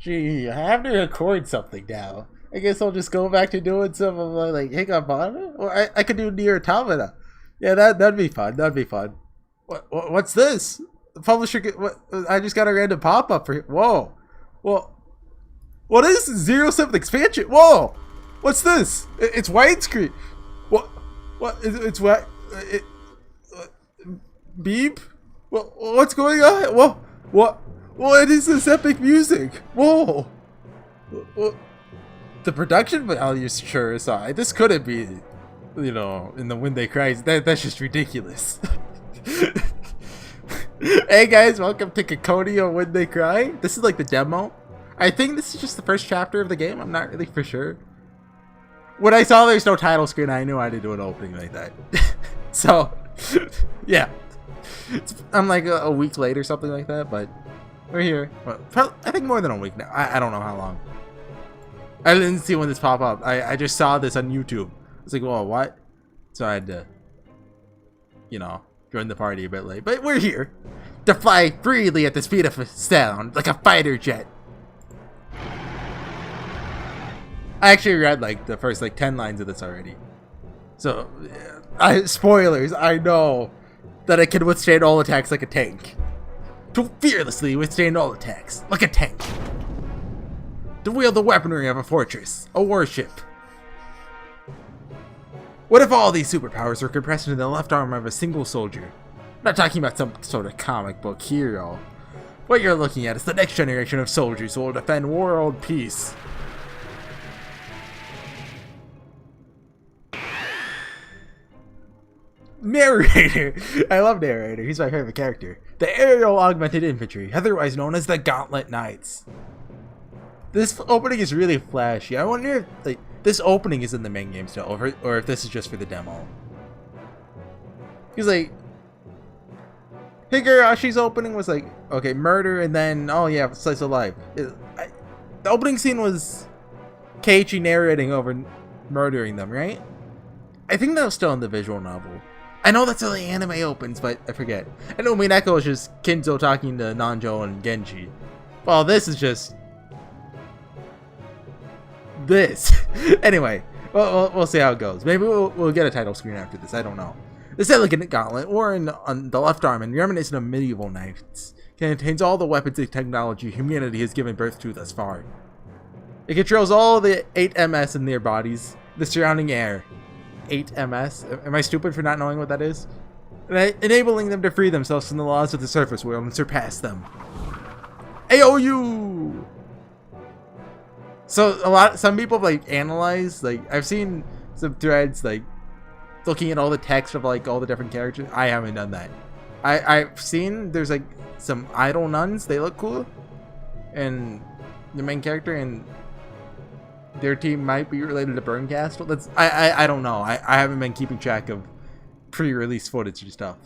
Gee, I have to record something now. I guess I'll just go back to doing some of my, like, Hang on, Bonner? Or I could do Near Automata. Yeah, that'd be fun. That'd be fun. What's this? The publisher, I just got a random pop-up for, whoa. Well, what is this? 07 expansion? Whoa! What's this? It's widescreen. What? It's what? Beep? What's going on? Whoa! What is this epic music? Whoa! The production value is sure aside. This couldn't be, you know, in the When They Cry. That's just ridiculous. Hey guys, welcome to Ciconia When They Cry. This is like the demo. I think this is just the first chapter of the game. I'm not really for sure. When I saw there's no title screen, I knew I had to do an opening like that. So, yeah. I'm like a week late or something like that, but we're here. Well, I think more than a week now. I don't know how long. I didn't see when this pop up. I just saw this on YouTube. I was like, whoa, what? So I had to, you know, join the party a bit late. But we're here to fly freely at the speed of sound, like a fighter jet. I actually read like the first like 10 lines of this already. So, spoilers, I know that it can withstand all attacks like a tank. To fearlessly withstand all attacks like a tank. To wield the weaponry of a fortress, a warship. What if all these superpowers were compressed into the left arm of a single soldier? I'm not talking about some sort of comic book hero. What you're looking at is the next generation of soldiers who will defend world peace. Narrator! I love Narrator, he's my favorite character. The Aerial Augmented Infantry, otherwise known as the Gatlin Knights. This opening is really flashy. I wonder if like this opening is in the main game still, or if this is just for the demo. Because like Higurashi's opening was like, okay, murder and then, oh yeah, slice of life. The opening scene was Keiichi narrating over murdering them, right? I think that was still in the visual novel. I know that's how the anime opens, but I forget. I know Minako is just Kinzo talking to Nanjo and Genji. Well, this is just this. Anyway, we'll see how it goes. Maybe we'll get a title screen after this. I don't know. This elegant gauntlet, worn on the left arm and reminiscent of medieval knights, contains all the weapons and technology humanity has given birth to thus far. It controls all the 8MS in their bodies, the surrounding air. 8MS? Am I stupid for not knowing what that is? Enabling them to free themselves from the laws of the surface world and surpass them. HorseyEatYou! So some people like analyze, like I've seen some threads like looking at all the text of like all the different characters. I haven't done that. I've seen there's like some idol nuns, they look cool, and the main character and their team might be related to Burncastle. I don't know. I haven't been keeping track of pre-release footage and stuff.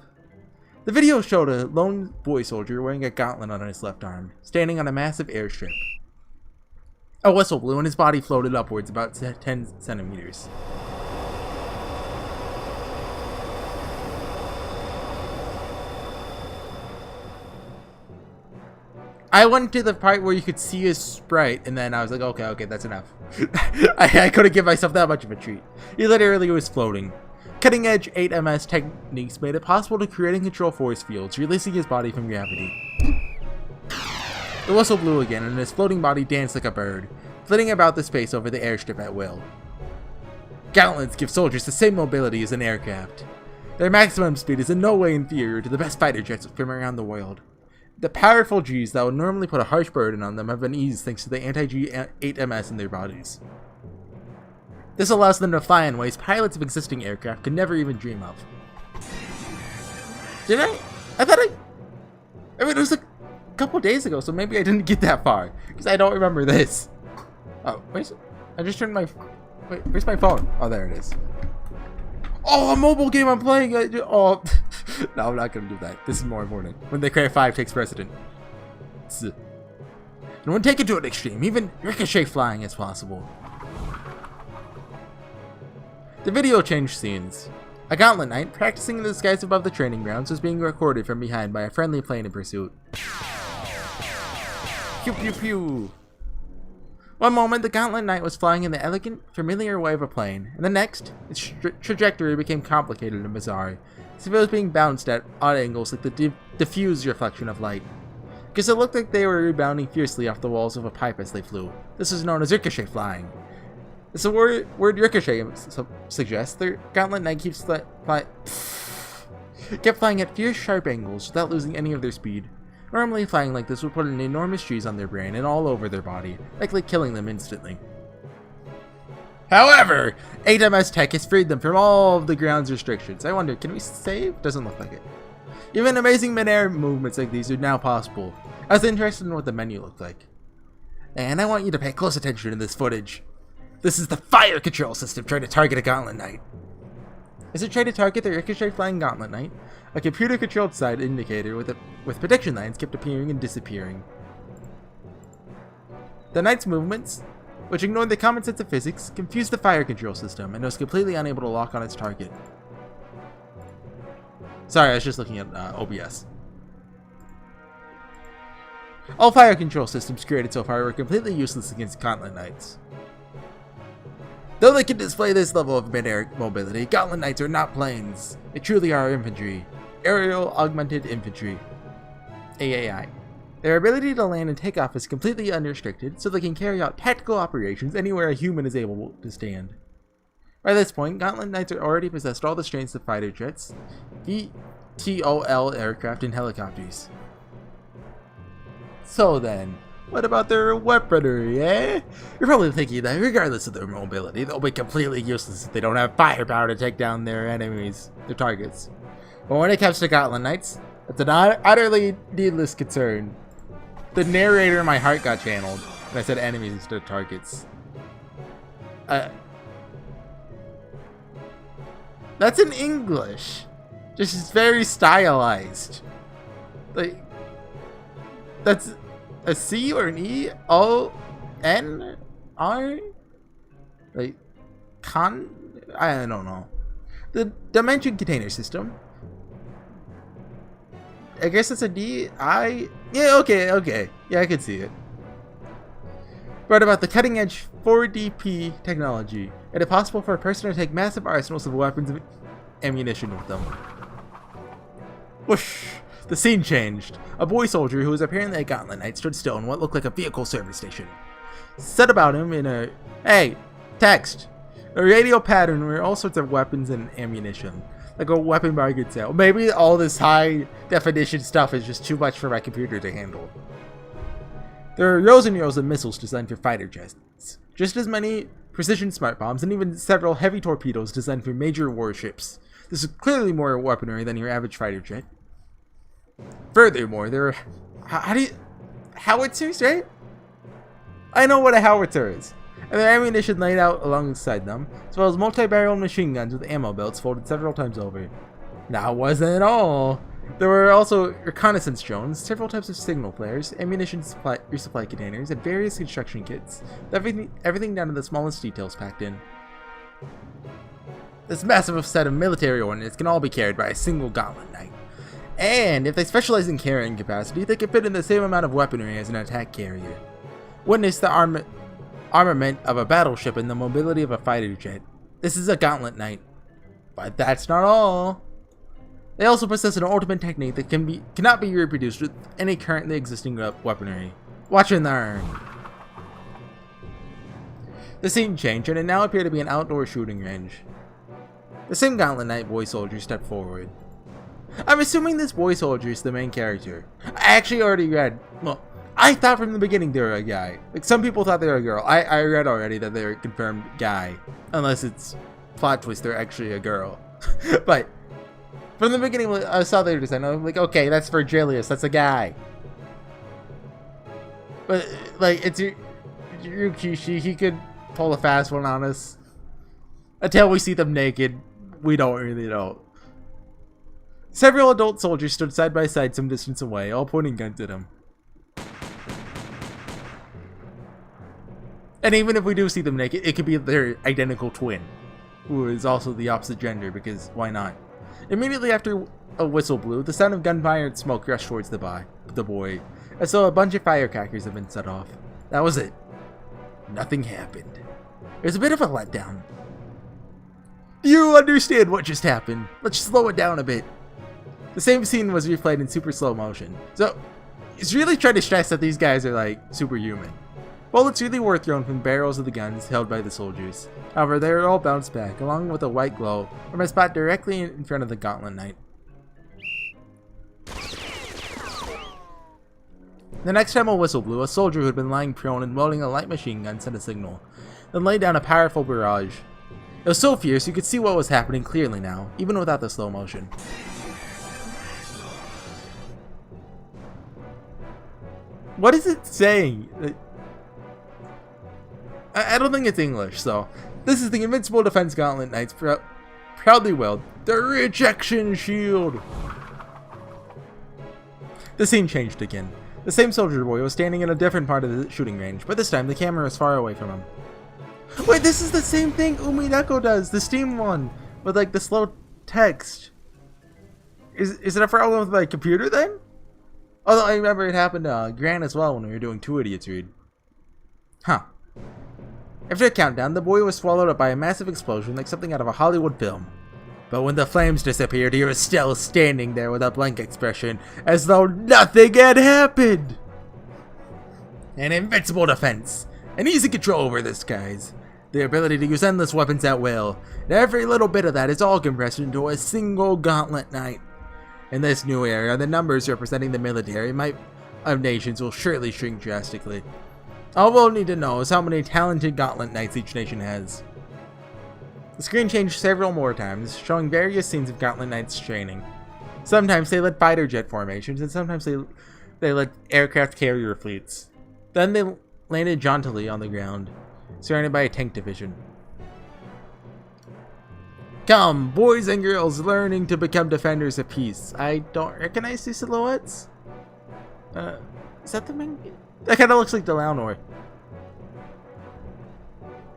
The video showed a lone boy soldier wearing a gauntlet on his left arm, standing on a massive airstrip. A whistle blew and his body floated upwards about 10 centimeters. I went to the part where you could see his sprite, and then I was like, okay, that's enough. I couldn't give myself that much of a treat. He literally was floating. Cutting-edge 8MS techniques made it possible to create and control force fields, releasing his body from gravity. The whistle blew again, and his floating body danced like a bird, flitting about the space over the airstrip at will. Gauntlets give soldiers the same mobility as an aircraft. Their maximum speed is in no way inferior to the best fighter jets from around the world. The powerful Gs that would normally put a harsh burden on them have been eased thanks to the anti-G 8MS in their bodies. This allows them to fly in ways pilots of existing aircraft could never even dream of. Did I? I mean, it was a couple days ago, so maybe I didn't get that far, because I don't remember this. Oh, wait, I just turned my... Wait, where's my phone? Oh, there it is. Oh, a mobile game I'm playing! Oh... No, I'm not gonna do that. This is more important. When They Cry 5 takes precedent. And when taken to an extreme, even ricochet flying is possible. The video changed scenes. A Gatlin Knight, practicing in the skies above the training grounds, was being recorded from behind by a friendly plane in pursuit. Pew pew pew! One moment, the Gatlin Knight was flying in the elegant, familiar way of a plane, and the next, its trajectory became complicated and bizarre, as if it was being bounced at odd angles like the diffused reflection of light. Because it looked like they were rebounding fiercely off the walls of a pipe as they flew. This is known as ricochet flying. As the word ricochet suggests, the Gatlin Knight kept flying at fierce, sharp angles without losing any of their speed. Normally, flying like this would put an enormous cheese on their brain and all over their body, likely killing them instantly. However, HMS Tech has freed them from all of the ground's restrictions. I wonder, can we save? Doesn't look like it. Even amazing mid-air movements like these are now possible. I was interested in what the menu looked like. And I want you to pay close attention to this footage. This is the fire control system trying to target a Gatlin Knight. As it tried to target the ricochet flying Gatlin Knight, a computer-controlled side indicator with prediction lines kept appearing and disappearing. The Knight's movements, which ignored the common sense of physics, confused the fire control system and was completely unable to lock on its target. Sorry, I was just looking at OBS. All fire control systems created so far were completely useless against Gatlin Knights. Though they can display this level of mid-air mobility, Gatlin Knights are not planes. They truly are infantry. Aerial Augmented Infantry. AAI. Their ability to land and take off is completely unrestricted, so they can carry out tactical operations anywhere a human is able to stand. By this point, Gatlin Knights are already possessed all the strengths of fighter jets, VTOL aircraft, and helicopters. So then, what about their weaponry, eh? You're probably thinking that regardless of their mobility, they'll be completely useless if they don't have firepower to take down their enemies, their targets. But when it comes to Gatlin Knights, it's an utterly needless concern. The narrator in my heart got channeled, and I said enemies instead of targets. That's in English. Just it's very stylized. Like, that's a C or an E O N R? Like, I don't know. The Dimension Container System. I guess it's a D. Yeah, okay. Yeah, I can see it. But about the cutting edge 4DP technology, it is possible for a person to take massive arsenals of weapons and ammunition with them. Whoosh! The scene changed. A boy soldier who was apparently a Gatlin Knight stood still in what looked like a vehicle service station. Set about him in a, hey, text. A radio pattern where all sorts of weapons and ammunition. Like a weapon bargain sale. Maybe all this high definition stuff is just too much for my computer to handle. There are rows and rows of missiles designed for fighter jets. Just as many precision smart bombs and even several heavy torpedoes designed for major warships. This is clearly more weaponry than your average fighter jet. Furthermore, there are howitzers, right? I know what a howitzer is. And their ammunition laid out alongside them, as well as multi-barrel machine guns with ammo belts folded several times over. That wasn't all. There were also reconnaissance drones, several types of signal flares, ammunition resupply containers, and various construction kits. Everything down to the smallest details packed in. This massive set of military ordnance can all be carried by a single Gatlin Knight. And if they specialize in carrying capacity, they can fit in the same amount of weaponry as an attack carrier. Witness the armament of a battleship and the mobility of a fighter jet. This is a Gatlin Knight. But that's not all. They also possess an ultimate technique that cannot be reproduced with any currently existing weaponry. Watch and learn. The scene changed and it now appeared to be an outdoor shooting range. The same Gatlin Knight boy soldier stepped forward. I'm assuming this boy soldier is the main character. I actually already read, well, I thought from the beginning they were a guy. Like, some people thought they were a girl. I read already that they were a confirmed guy. Unless it's plot twist, they're actually a girl. But from the beginning, I saw their design. I was like, okay, that's Virgilius. That's a guy. But, like, it's Ryukishi. He could pull a fast one on us. Until we see them naked, we don't really know. Several adult soldiers stood side by side some distance away, all pointing guns at him. And even if we do see them naked, it could be their identical twin, who is also the opposite gender, because why not? Immediately after a whistle blew, the sound of gunfire and smoke rushed towards the boy, as though a bunch of firecrackers had been set off. That was it. nothing happened. It was a bit of a letdown. Do you understand what just happened? Let's slow it down a bit. The same scene was replayed in super slow motion. So, it's really trying to stress that these guys are like superhuman. Bullets really were thrown from barrels of the guns held by the soldiers. However, they were all bounced back, along with a white glow, from a spot directly in front of the Gatlin Knight. The next time a whistle blew, a soldier who had been lying prone and wielding a light machine gun sent a signal, then laid down a powerful barrage. It was so fierce you could see what was happening clearly now, even without the slow motion. What is it saying? I don't think it's English, so this is the Invincible Defense Gatlin Knights proudly wield the Rejection Shield. The scene changed again. The same soldier boy was standing in a different part of the shooting range, but this time the camera was far away from him. Wait, this is the same thing Umineko does, the Steam one, with like the slow text. Is it a problem with my computer then? Although I remember it happened to Grant as well when we were doing Two Idiots Read. Huh. After a countdown, the boy was swallowed up by a massive explosion like something out of a Hollywood film. But when the flames disappeared, he was still standing there with a blank expression, as though nothing had happened! An invincible defense, an easy control over the skies, the ability to use endless weapons at will, and every little bit of that is all compressed into a single Gatlin Knight. In this new era, the numbers representing the military might of nations will surely shrink drastically. All we'll need to know is how many talented Gatlin Knights each nation has. The screen changed several more times, showing various scenes of Gatlin Knights training. Sometimes they led fighter jet formations, and sometimes they led aircraft carrier fleets. Then they landed jauntily on the ground, surrounded by a tank division. Come, boys and girls learning to become defenders of peace. I don't recognize these silhouettes. Is that the main? That kind of looks like the Launor.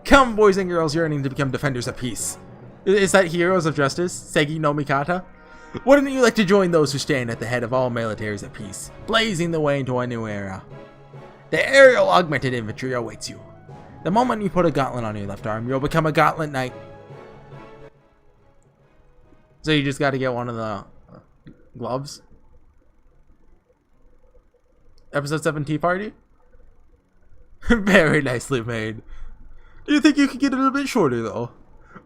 Come, boys and girls yearning to become defenders of peace. Is that Heroes of Justice, Segi no Mikata? Wouldn't you like to join those who stand at the head of all militaries of peace, blazing the way into a new era? The aerial augmented infantry awaits you. The moment you put a Gatlin on your left arm, you'll become a Gatlin Knight. So you just got to get one of the gloves. Episode 7 Tea Party? Very nicely made. Do you think you could get it a bit shorter though?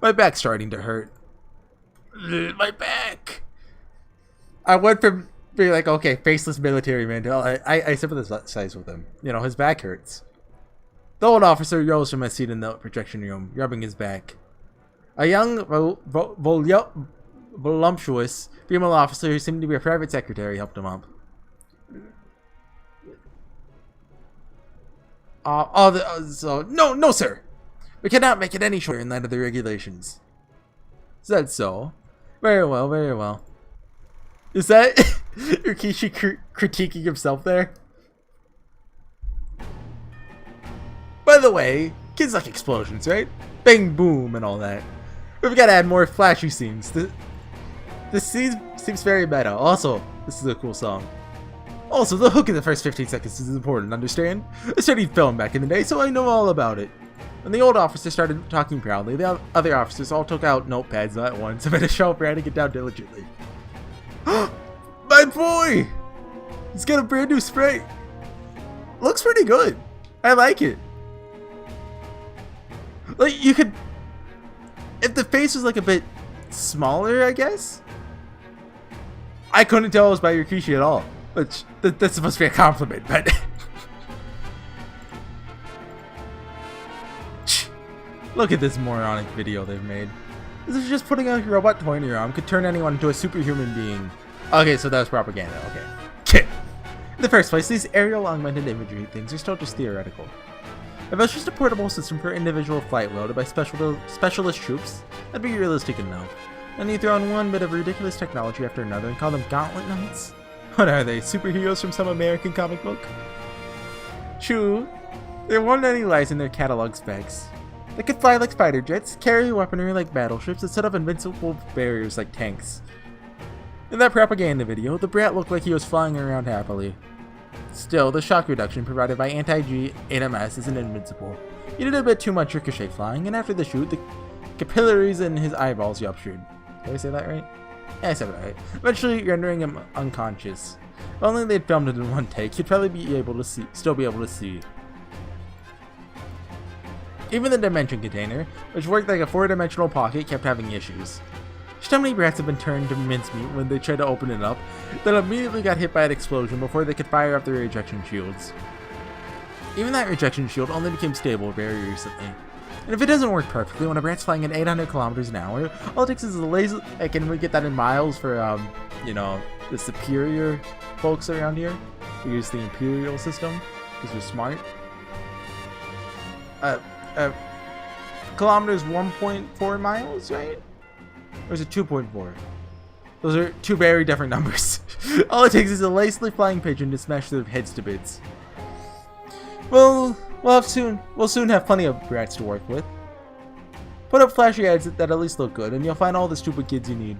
My back's starting to hurt. My back! I went from being like, okay, faceless military man to I sympathize with him. You know, his back hurts. The old officer rose from his seat in the projection room, rubbing his back. A young, voluptuous female officer who seemed to be a private secretary helped him up. No, sir! We cannot make it any shorter in light of the regulations. Is that so? Very well, very well. Is that Rikishi critiquing himself there? By the way, kids like explosions, right? Bang, boom, and all that. We've got to add more flashy scenes. This scene seems very meta. Also, this is a cool song. Also, the hook in the first 15 seconds is important, understand? I studied film back in the day, so I know all about it. When the old officer started talking proudly, the other officers all took out notepads at once and made a show of writing it down diligently. My boy! He's got a brand new spray. Looks pretty good. I like it. Like, you could... If the face was like a bit smaller, I guess? I couldn't tell it was by Rikishi at all. Which, that's supposed to be a compliment, but... Look at this moronic video they've made. This is just putting a robot toy in your arm could turn anyone into a superhuman being. Okay, so that was propaganda, okay. In the first place, these aerial augmented imagery things are still just theoretical. If it was just a portable system for individual flight wielded by specialist troops, that'd be realistic enough. And you throw in one bit of ridiculous technology after another and call them Gatlin Knights? What are they, superheroes from some American comic book? True, there weren't any lies in their catalog specs. They could fly like fighter jets, carry weaponry like battleships, and set up invincible barriers like tanks. In that propaganda video, the brat looked like he was flying around happily. Still, the shock reduction provided by anti-G 8MS isn't invincible, He did a bit too much ricochet flying, and after the shoot, the capillaries in his eyeballs ruptured. Did I say that right? Yeah, I said it right. Eventually rendering him unconscious. If only they'd filmed it in one take, he'd probably be able to see, still be able to see. Even the dimension container, which worked like a 4-dimensional pocket, kept having issues. So many brats have been turned to mincemeat when they tried to open it up, that immediately got hit by an explosion before they could fire up their rejection shields. Even that rejection shield only became stable very recently. And if it doesn't work perfectly, when a brat's flying at 800 kilometers an hour, all it takes is a laser. Can we get that in miles for, you know, the superior folks around here? We use the Imperial system, because we're smart. Kilometers 1.4 miles, right? Or is it 2.4? Those are two very different numbers. All it takes is a lazily flying pigeon to smash their heads to bits. Well, we'll soon have plenty of brats to work with. Put up flashy ads that at least look good, and you'll find all the stupid kids you need.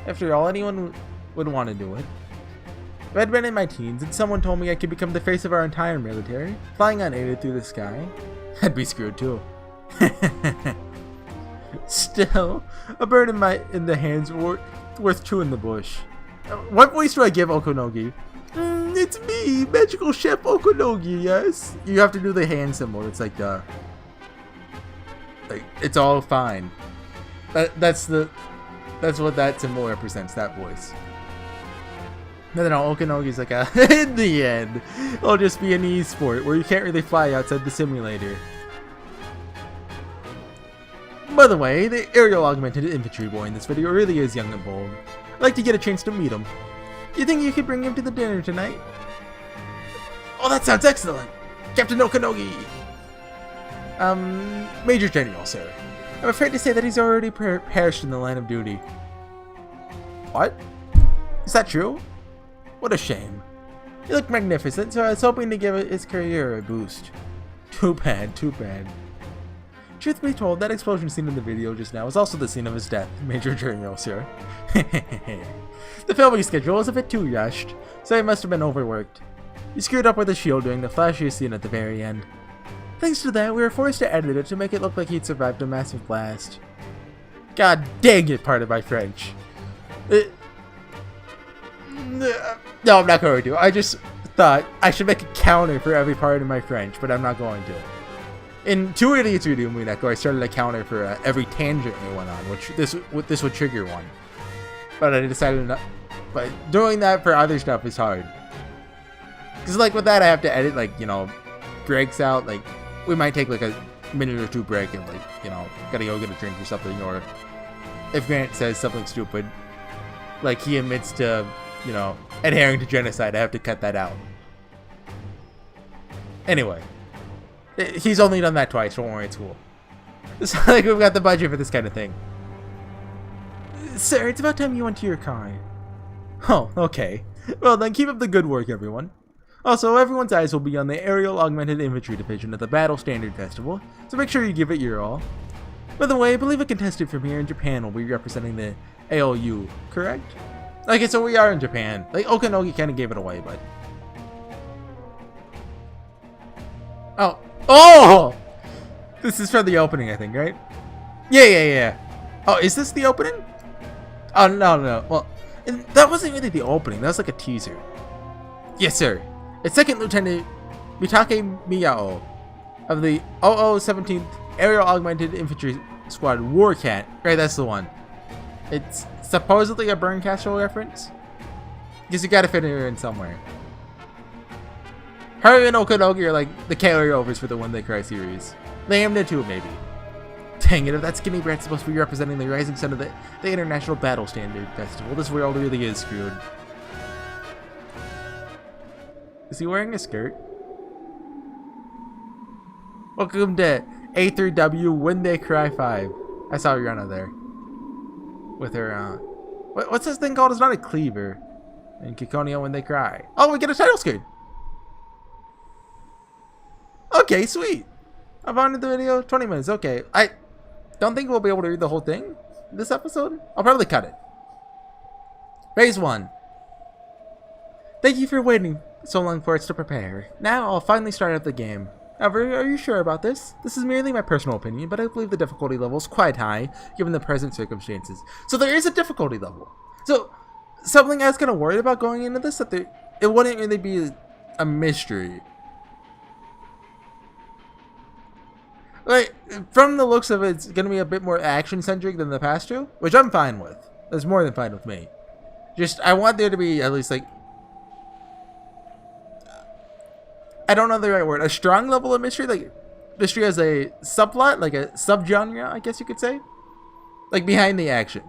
After all, anyone would want to do it. If I'd been in my teens and someone told me I could become the face of our entire military, flying unaided through the sky, I'd be screwed too. Still, a bird in the hands worth two in the bush. What voice do I give Okonogi? It's me, Magical Chef Okonogi, yes? You have to do the hand symbol. It's like it's all fine. That's what that symbol represents, that voice. No, Okonogi's like in the end, it'll just be an e-sport where you can't really fly outside the simulator. By the way, the aerial augmented infantry boy in this video really is young and bold. I'd like to get a chance to meet him. You think you could bring him to the dinner tonight? Oh, that sounds excellent! Captain Okonogi! Major General, sir. I'm afraid to say that he's already perished in the line of duty. What? Is that true? What a shame. He looked magnificent, so I was hoping to give his career a boost. Too bad, too bad. Truth be told, that explosion scene in the video just now was also the scene of his death, Major General, sir. The filming schedule was a bit too rushed, so he must have been overworked. He screwed up with the shield during the flashiest scene at the very end. Thanks to that, we were forced to edit it to make it look like he'd survived a massive blast. God dang it, pardon my French. No, I'm not going to. I just thought I should make a counter for every part of my French, but I'm not going to. In Two Idiots Redo Muneko, I started a counter for every tangent we went on, which this would trigger one. But I decided not. But doing that for other stuff is hard. Because like with that, I have to edit, like, you know, breaks out. Like, we might take like a minute or two break and, like, you know, gotta go get a drink or something. Or if Grant says something stupid, like he admits to, you know, adhering to genocide, I have to cut that out. Anyway. He's only done that twice, don't worry, it's cool. It's not like we've got the budget for this kind of thing. Sir, it's about time you went to your car. Oh, okay. Well then, keep up the good work, everyone. Also, everyone's eyes will be on the Aerial Augmented Infantry Division at the Battle Standard Festival, so make sure you give it your all. By the way, I believe a contestant from here in Japan will be representing the ALU, correct? Okay, so we are in Japan. Like, Okonogi kind of gave it away, but... Oh! Oh! This is for the opening, I think, right? Yeah. Oh, is this the opening? Oh, no. Well, that wasn't really the opening. That was like a teaser. Yes, sir. It's Second Lieutenant Mitake Miyao of the 0017th Aerial Augmented Infantry Squad Warcat. Right, that's the one. It's supposedly a Burn Castle reference. Because you gotta fit it in somewhere. Her and Okonogi are like the carryovers for the When They Cry series. Lambda too, maybe. Dang it, if that skinny brat's supposed to be representing the rising sun of the International Battle Standard Festival, this world really is screwed. Is he wearing a skirt? Welcome to A3W When They Cry 5. I saw Rihanna there. With her, what's this thing called? It's not a cleaver. And Ciconia When They Cry. Oh, we get a title screen! Okay, sweet. I've ended the video. 20 minutes. Okay. I don't think we'll be able to read the whole thing this episode. I'll probably cut it. Phase 1. Thank you for waiting so long for us to prepare. Now I'll finally start up the game. However, are you sure about this? This is merely my personal opinion, but I believe the difficulty level is quite high, given the present circumstances. So there is a difficulty level. So, something I was kind of worried about going into this, that it wouldn't really be a mystery. Like, from the looks of it, it's going to be a bit more action-centric than the past two, which I'm fine with. That's more than fine with me. Just, I want there to be at least, like, I don't know the right word, a strong level of mystery, like, mystery as a subplot, like a subgenre, I guess you could say. Like, behind the action.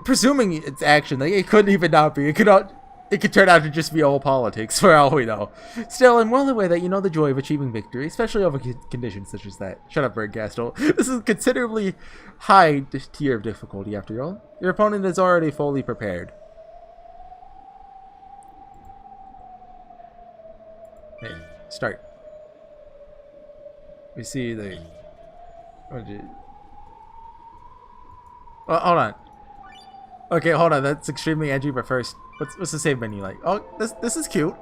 Presuming it's action, like, it couldn't even not be. It could turn out to just be all politics, for all we know. Still, I'm well aware that you know the joy of achieving victory, especially over conditions such as that. Shut up, Birdcastle. This is considerably high tier of difficulty, after all. Your opponent is already fully prepared. Hey, start. We see the... Well, hold on. Okay, hold on. That's extremely edgy, but first, what's the save menu like? Oh, this is cute.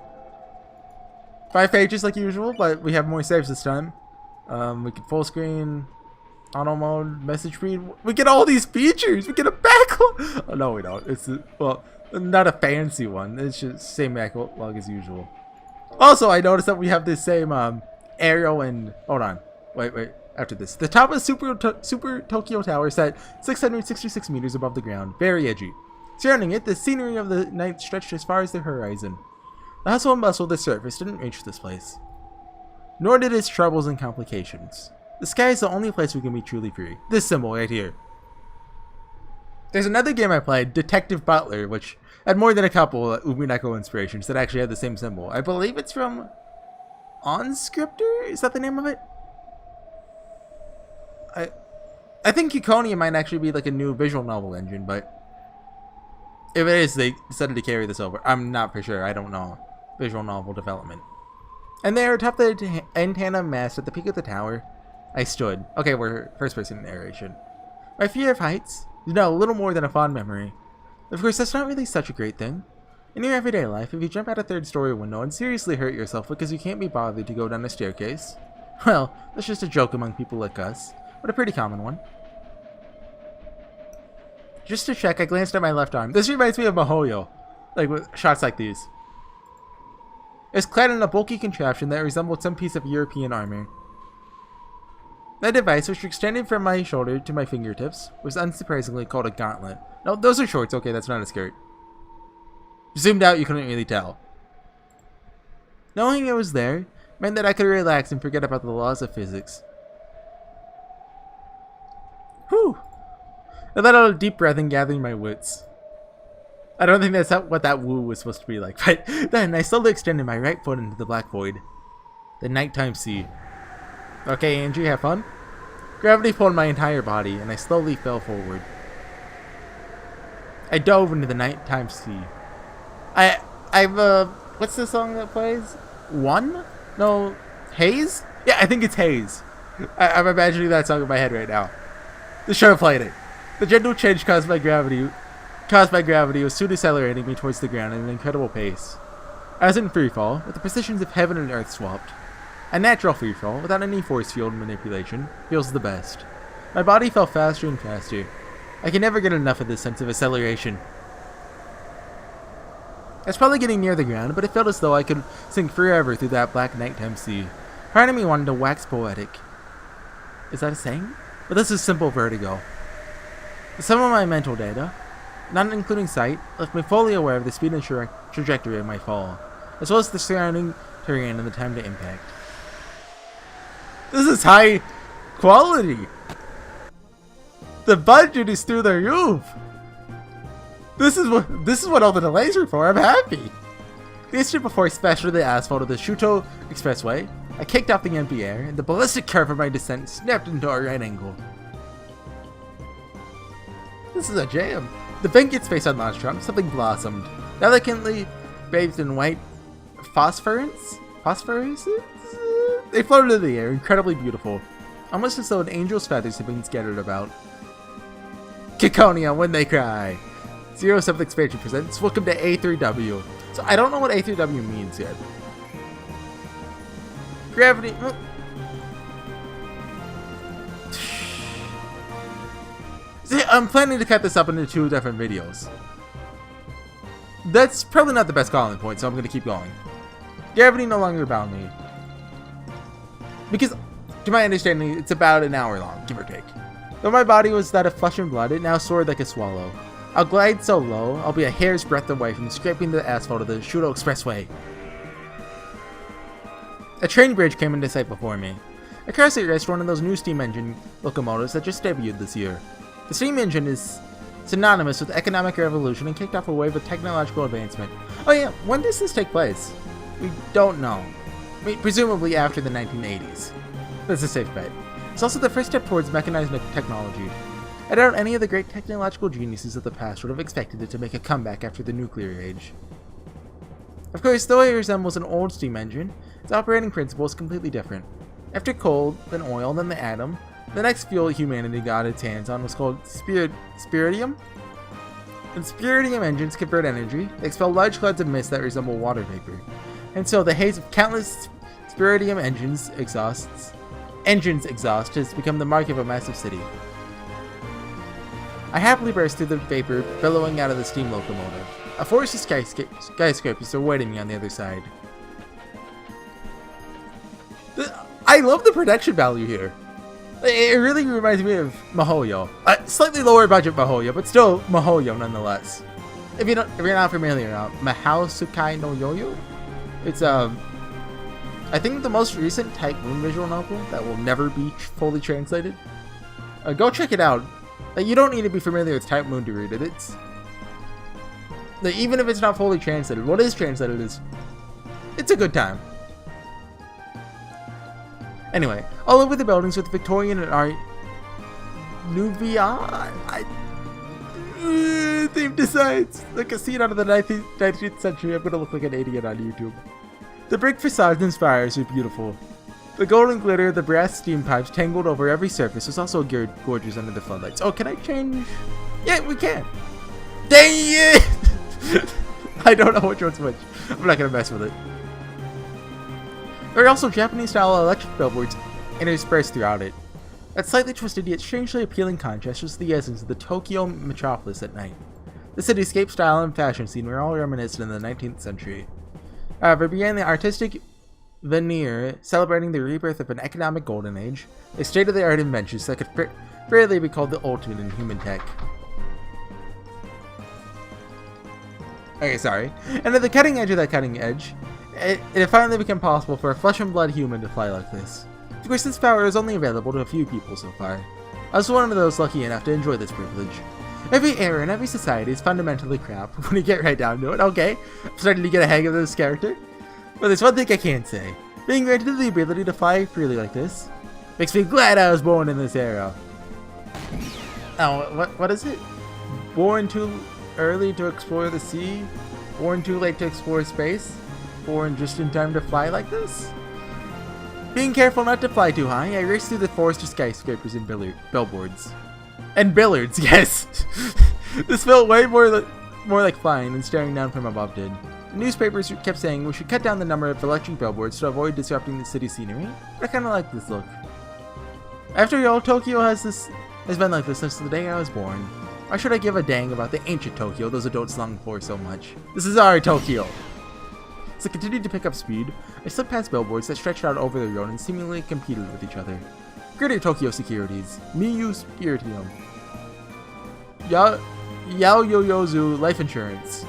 5 pages like usual, but we have more saves this time. We can full screen, auto mode, message read. We get all these features. We get a backlog. Oh no, we don't. It's well, not a fancy one. It's just same backlog as usual. Also, I noticed that we have the same arrow and hold on, wait. After this, the top of Super Tokyo Tower set 666 meters above the ground, very edgy. Surrounding it, the scenery of the night stretched as far as the horizon. The hustle and bustle of the surface didn't reach this place, nor did its troubles and complications. The sky is the only place we can be truly free. This symbol right here. There's another game I played, Detective Butler, which had more than a couple Umineko inspirations that actually had the same symbol. I believe it's from Onscriptor? Is that the name of it? I think Ciconia might actually be like a new visual novel engine, but if it is, they decided to carry this over. I'm not for sure. I don't know. Visual novel development. And there, atop the antenna mast at the peak of the tower, I stood. Okay, we're first-person narration. My fear of heights is now a little more than a fond memory. Of course, that's not really such a great thing. In your everyday life, if you jump out a third-story window and seriously hurt yourself because you can't be bothered to go down a staircase, well, that's just a joke among people like us, but a pretty common one. Just to check, I glanced at my left arm. This reminds me of Mihoyo, like with shots like these. It's clad in a bulky contraption that resembled some piece of European armor. That device, which extended from my shoulder to my fingertips, was unsurprisingly called a gauntlet. No, those are shorts. Okay, that's not a skirt. Zoomed out, you couldn't really tell. Knowing it was there meant that I could relax and forget about the laws of physics. Whew! I let out a deep breath and gathering my wits. I don't think that's what that woo was supposed to be like, but then I slowly extended my right foot into the black void. The nighttime sea. Okay, Andrew, have fun? Gravity pulled my entire body, and I slowly fell forward. I dove into the nighttime sea. What's the song that plays? One? No, Haze? Yeah, I think it's Haze. I'm imagining that song in my head right now. The show played it. The gentle change caused by gravity was soon accelerating me towards the ground at an incredible pace. I was in freefall, with the positions of heaven and earth swapped. A natural freefall, without any force field manipulation, feels the best. My body fell faster and faster. I can never get enough of this sense of acceleration. I was probably getting near the ground, but it felt as though I could sink forever through that black nighttime sea. Part of me wanted to wax poetic. Is that a saying? But this is simple vertigo. Some of my mental data, not including sight, left me fully aware of the speed and trajectory of my fall, as well as the surrounding terrain and the time to impact. This is high quality! The budget is through the roof! This is what all the delays are for. I'm happy! The instant before I smashed into the asphalt of the Shuto Expressway, I kicked off the empty air, and the ballistic curve of my descent snapped into a right angle. This is a jam. The Vengeance face on launch trump, something blossomed, delicately bathed in white phosphorescence? They floated in the air, incredibly beautiful, almost as though an angel's feathers had been scattered about. Ciconia, when they cry. 07th expansion presents. Welcome to A3W. So I don't know what A3W means yet. Gravity. See, I'm planning to cut this up into 2 different videos. That's probably not the best calling point, so I'm going to keep going. Gravity no longer bound me. Because, to my understanding, it's about an hour long, give or take. Though my body was that of flesh and blood, it now soared like a swallow. I'll glide so low, I'll be a hair's breadth away from scraping the asphalt of the Shudo Expressway. A train bridge came into sight before me. Across it raced one of those new steam engine locomotives that just debuted this year. The steam engine is synonymous with economic revolution and kicked off a wave of technological advancement. Oh yeah, when does this take place? We don't know. I mean, presumably after the 1980s. That's a safe bet. It's also the first step towards mechanized technology. I doubt any of the great technological geniuses of the past would have expected it to make a comeback after the nuclear age. Of course, though it resembles an old steam engine, its operating principle is completely different. After coal, then oil, then the atom, the next fuel humanity got its hands on was called spiritium. And spiritium engines convert energy, they expel large clouds of mist that resemble water vapor. And so the haze of countless spiritium engines exhaust has become the mark of a massive city. I happily burst through the vapor billowing out of the steam locomotive. A forest of skyscrapers are waiting me on the other side. I love the production value here. It really reminds me of MiHoYo. Slightly lower budget MiHoYo, but still MiHoYo nonetheless. If you're not familiar, Mahou Sukai no Yoyo? It's I think the most recent Type Moon visual novel that will never be fully translated. Go check it out. You don't need to be familiar with Type Moon to read it. It's even if it's not fully translated, what is translated is it's a good time. Anyway, all over the buildings with Victorian and Art Nouveau themed designs. Like a scene out of the 19th century. I'm gonna look like an idiot on YouTube. The brick facades and spires are beautiful. The golden glitter of the brass steam pipes tangled over every surface was also gorgeous under the floodlights. Oh, can I change? Yeah, we can. Dang it! I don't know which one's which. I'm not gonna mess with it. There are also Japanese-style electric billboards interspersed throughout it. That slightly twisted yet strangely appealing contrast was the essence of the Tokyo metropolis at night. The cityscape style and fashion scene were all reminiscent of the 19th century. However, behind the artistic veneer celebrating the rebirth of an economic golden age, a state-of-the-art inventions that could fairly be called the ultimate in human tech. Okay, sorry. And at the cutting edge of that cutting edge, it finally became possible for a flesh and blood human to fly like this. Of course, this power is only available to a few people so far. I was one of those lucky enough to enjoy this privilege. Every era and every society is fundamentally crap when you get right down to it, okay? I'm starting to get a hang of this character. But there's one thing I can't say. Being granted the ability to fly freely like this makes me glad I was born in this era. Oh, what is it? Born too early to explore the sea? Born too late to explore space? Born just in time to fly like this? Being careful not to fly too high, I raced through the forest of skyscrapers and billboards. And billiards, yes! This felt way more like flying than staring down from above did. The newspapers kept saying we should cut down the number of electric billboards to avoid disrupting the city scenery, but I kinda like this look. After all, Tokyo has been like this since the day I was born. Why should I give a dang about the ancient Tokyo those adults long for so much? This is our Tokyo! As I continued to pick up speed, I slipped past billboards that stretched out over the road and seemingly competed with each other. Greater Tokyo Securities, Miyu Spiritium, Yaoyoyozu Life Insurance,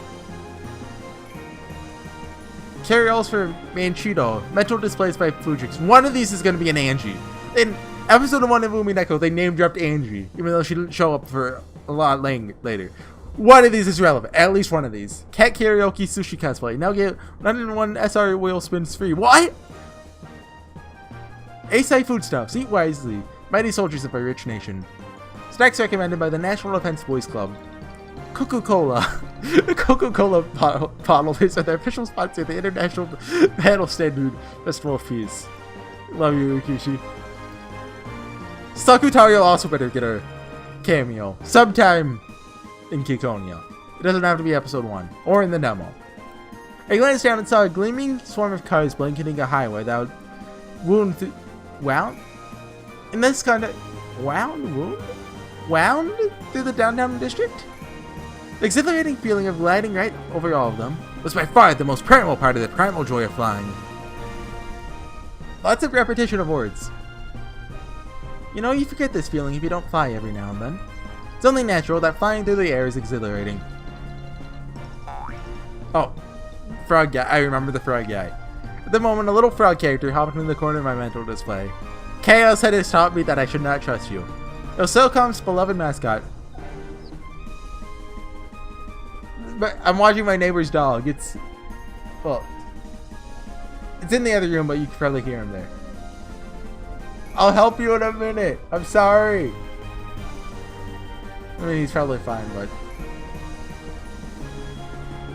Carryalls for Manchido, Mental Displays by Fujix. One of these is going to be an Angie. In episode 1 of Umineko, they name dropped Angie, even though she didn't show up for a lot later. One of these is relevant. At least one of these. Cat Karaoke Sushi Cosplay. Now get 101 SR wheel spins free. What? Asai Foodstuffs. Eat wisely. Mighty soldiers of a rich nation. Snacks recommended by the National Defense Boys Club. Coca-Cola. The Coca-Cola bottlers are the official sponsor of the International Battle Standard Festival of Peace. Love you, Rikishi. Sakutaro also better get a cameo. Sometime in Ciconia. It doesn't have to be episode 1, or in the demo. I glanced down and saw a gleaming swarm of cars blanketing a highway that wound through, wound? In this kind of wound through the downtown district? The exhilarating feeling of gliding right over all of them was by far the most primal part of the primal joy of flying. Lots of repetition of words. You know, you forget this feeling if you don't fly every now and then. It's only natural that flying through the air is exhilarating. Oh, frog guy. I remember the frog guy. At the moment, a little frog character hopped in the corner of my mental display. Chaos had taught me that I should not trust you. It was SOCOM's beloved mascot. But I'm watching my neighbor's dog. Well, it's in the other room, but you can probably hear him there. I'll help you in a minute. I'm sorry. I mean, he's probably fine, but...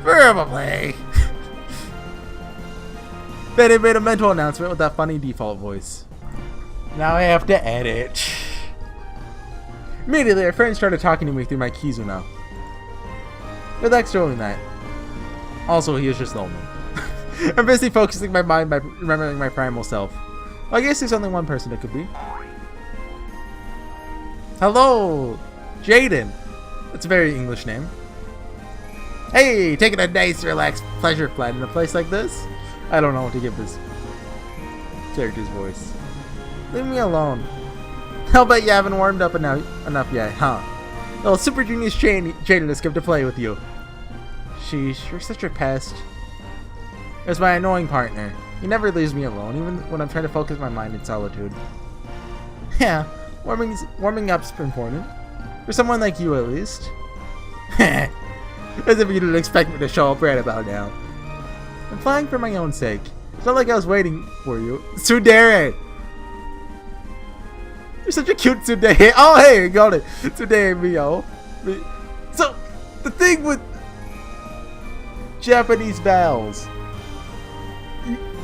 Probably. Then he made a mental announcement with that funny default voice. Now I have to edit. Immediately, our friend started talking to me through my Kizuno. Relax doing that. Also, he is just lonely. I'm busy focusing my mind by remembering my primal self. Well, I guess there's only one person it could be. Hello, Jaden. That's a very English name. Hey, taking a nice, relaxed pleasure flight in a place like this? I don't know what to give this character's voice. Leave me alone. I'll bet you haven't warmed up enough yet, huh? Well, Super Genius Jaden has come to play with you. Sheesh, you're such a pest. It's my annoying partner. He never leaves me alone, even when I'm trying to focus my mind in solitude. Yeah, warming up's important. For someone like you, at least. As if you didn't expect me to show up right about now. I'm flying for my own sake. It's not like I was waiting for you. Tsundere! You're such a cute tsundere. Oh, hey, got it. Tsundere, Mio. So, the thing with Japanese vowels,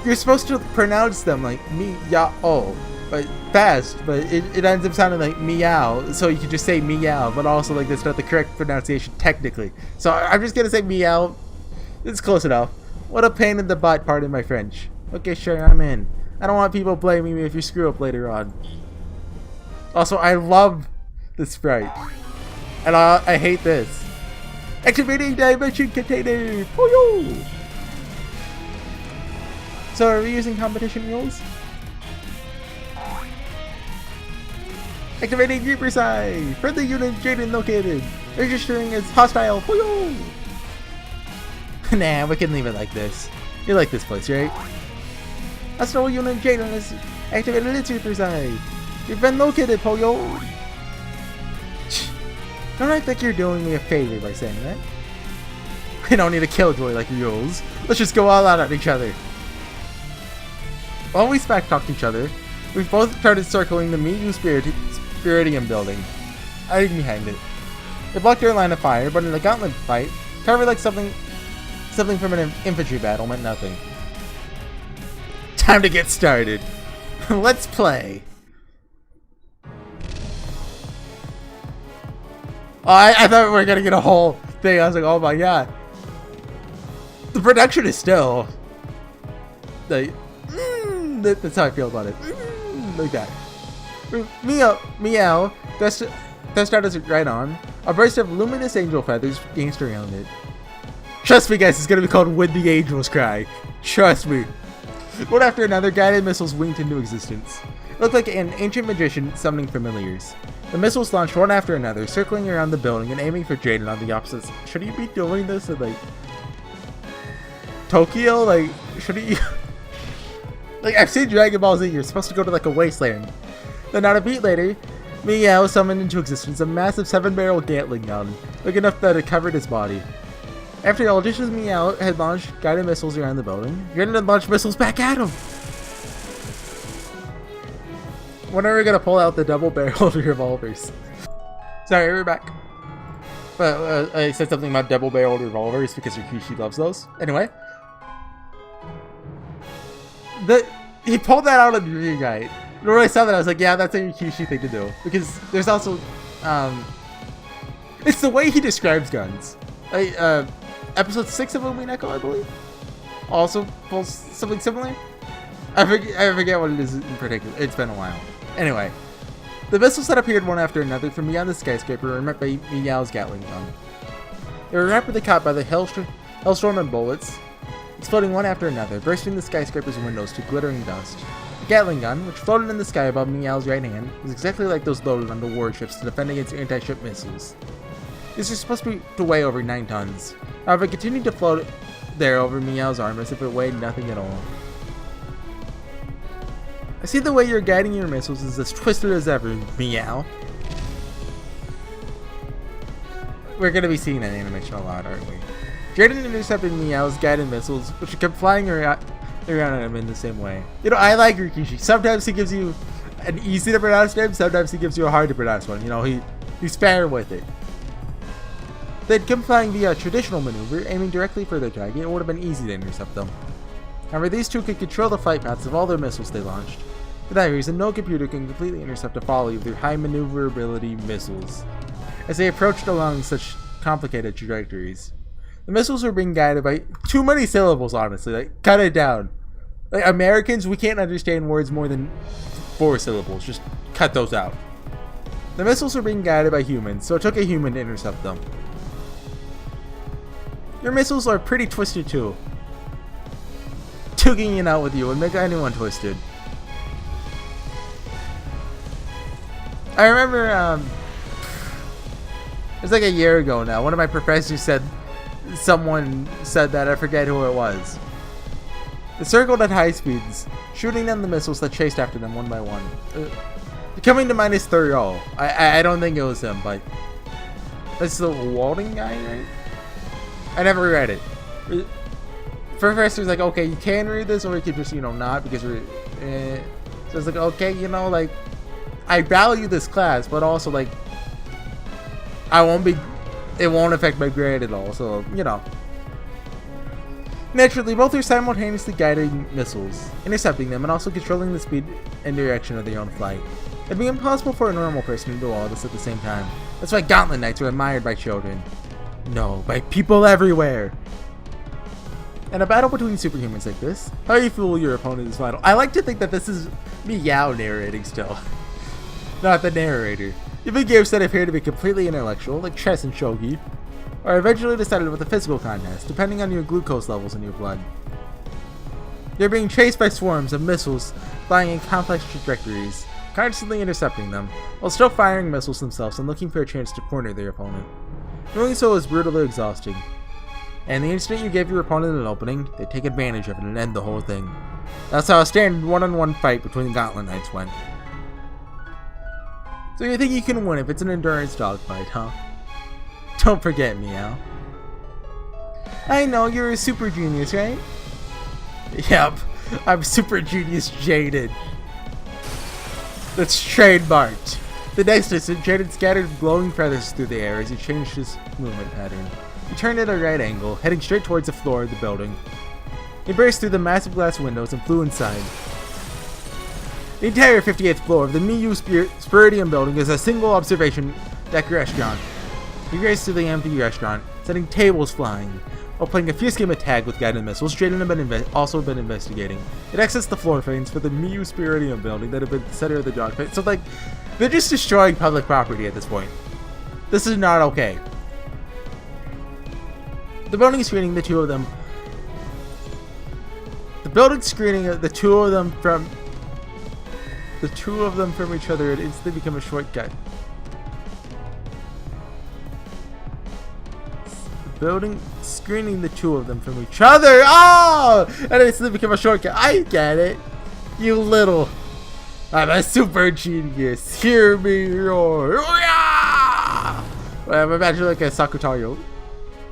you're supposed to pronounce them like mi-ya-o, but fast, but it ends up sounding like meow, so you can just say meow, but also like that's not the correct pronunciation technically. So I'm just gonna say meow. It's close enough. What a pain in the butt, pardon my French. Okay, sure, I'm in. I don't want people blaming me if you screw up later on. Also, I love the sprite. And I hate this. Activating dimension container! Poyo! So are we using competition rules? Activating Reaper Side! Friendly unit Jaden located! Registering as hostile! Poyo! Nah, we can leave it like this. You like this place, right? Hostile unit Jaden has activated its Reaper Side! You've been located, Poyo! Don't I think you're doing me a favor by saying that? We don't need a killjoy like rules. Let's just go all out at each other. While we smack talked each other, we both started circling the Miyu Spiritium building, hiding behind it. They blocked our line of fire, but in the Gatlin fight, covered like something from an infantry battle meant nothing. Time to get started. Let's play. Oh, I thought we were gonna get a whole thing. I was like, oh my god. The production is still like, that's how I feel about it. Like that. Meow. That's out as right on. A burst of luminous angel feathers danced around it. Trust me, guys, it's gonna be called When the Angels Cry. Trust me. One after another, guided missiles winked into existence. It looked like an ancient magician summoning familiars. The missiles launched one after another, circling around the building and aiming for Jaden on the opposite. Should he be doing this in, like, Tokyo? Like, should he... Like, I've seen Dragon Ball Z, you're supposed to go to, like, a wasteland. Then not a beat later, Meow summoned into existence a massive 7-barrel Gatling gun, big enough that it covered his body. After all, just as Meow had launched guided missiles around the building, Jaden had launched missiles back at him! When are we gonna pull out the double-barreled revolvers? Sorry, we're back. But I said something about double-barreled revolvers because Rikishi loves those. Anyway. He pulled that out of the Dream Guide. When I saw that, I was like, yeah, that's a Rikishi thing to do. Because there's also... it's the way he describes guns. Like, episode 6 of Umineko, I believe? Also pulls something similar. I forget what it is in particular. It's been a while. Anyway, the missiles that appeared one after another from beyond the skyscraper were met by Meow's Gatlin gun. They were rapidly caught by the hailstorm and bullets, exploding one after another, bursting the skyscraper's windows to glittering dust. The Gatlin gun, which floated in the sky above Meow's right hand, was exactly like those loaded onto warships to defend against anti-ship missiles. These are supposed to weigh over 9 tons. However, it continued to float there over Meow's arm as if it weighed nothing at all. I see the way you're guiding your missiles is as twisted as ever, Meow. We're going to be seeing that animation a lot, aren't we? Jaden intercepted Meow's guided missiles, which kept flying around at him in the same way. You know, I like Rikishi. Sometimes he gives you an easy to pronounce name, sometimes he gives you a hard to pronounce one. You know, he's fair with it. They'd come flying via a traditional maneuver, aiming directly for their target. It would have been easy to intercept them. However, these two could control the flight paths of all their missiles they launched. For that reason, no computer can completely intercept a volley of their high maneuverability missiles, as they approached along such complicated trajectories. The missiles were being guided by too many syllables, honestly. Like, cut it down. Like, Americans, we can't understand words more than 4 syllables. Just cut those out. The missiles were being guided by humans, so it took a human to intercept them. Your missiles are pretty twisted too. Tugging it out with you would make anyone twisted. I remember, it was like a year ago now, one of my professors said, someone said that, I forget who it was. They circled at high speeds, shooting down the missiles that chased after them one by one. Coming to -30. I don't think it was him, but that's the Walding guy, right? I never read it. Professor's like, okay, you can read this, or you could just, you know, not, because we're, so it's like, okay, you know, like, I value this class, but also, like, it won't affect my grade at all, so, you know. Naturally, both are simultaneously guiding missiles, intercepting them, and also controlling the speed and direction of their own flight. It'd be impossible for a normal person to do all this at the same time. That's why Gatlin Knights are admired by children. No, by people everywhere. In a battle between superhumans like this, how you fool your opponent is vital. I like to think that this is Meow narrating still, not the narrator. Even games that appear to be completely intellectual, like chess and shogi, are eventually decided with a physical contest, depending on your glucose levels in your blood. They're being chased by swarms of missiles flying in complex trajectories, constantly intercepting them, while still firing missiles themselves and looking for a chance to corner their opponent. Doing so is brutally exhausting, and the instant you give your opponent an opening, they take advantage of it and end the whole thing. That's how a standard one-on-one fight between the Gatlin Knights went. So you think you can win if it's an endurance dogfight, huh? Don't forget, Meow. I know, you're a super genius, right? Yep, I'm super genius Jaden. That's trademarked. The next instant, Jaden scattered glowing feathers through the air as he changed his movement pattern. He turned at a right angle, heading straight towards the floor of the building. He burst through the massive glass windows and flew inside. The entire 58th floor of the Miyu Spiridium building is a single observation deck restaurant. He raced through the empty restaurant, setting tables flying, while playing a fierce game of tag with guided missiles Jaden had also been investigating. It accessed the floor fans for the Miyu Spiridium building that had been the center of the dogfight. So, like, they're just destroying public property at this point. This is not okay. The building screening the two of them. The building screening the two of them from each other had instantly become a shortcut. Building screening the two of them from each other. Oh! And it's become a shortcut. I get it. You little. I'm a super genius. Hear me roar. I'm imagining like a Sakutario.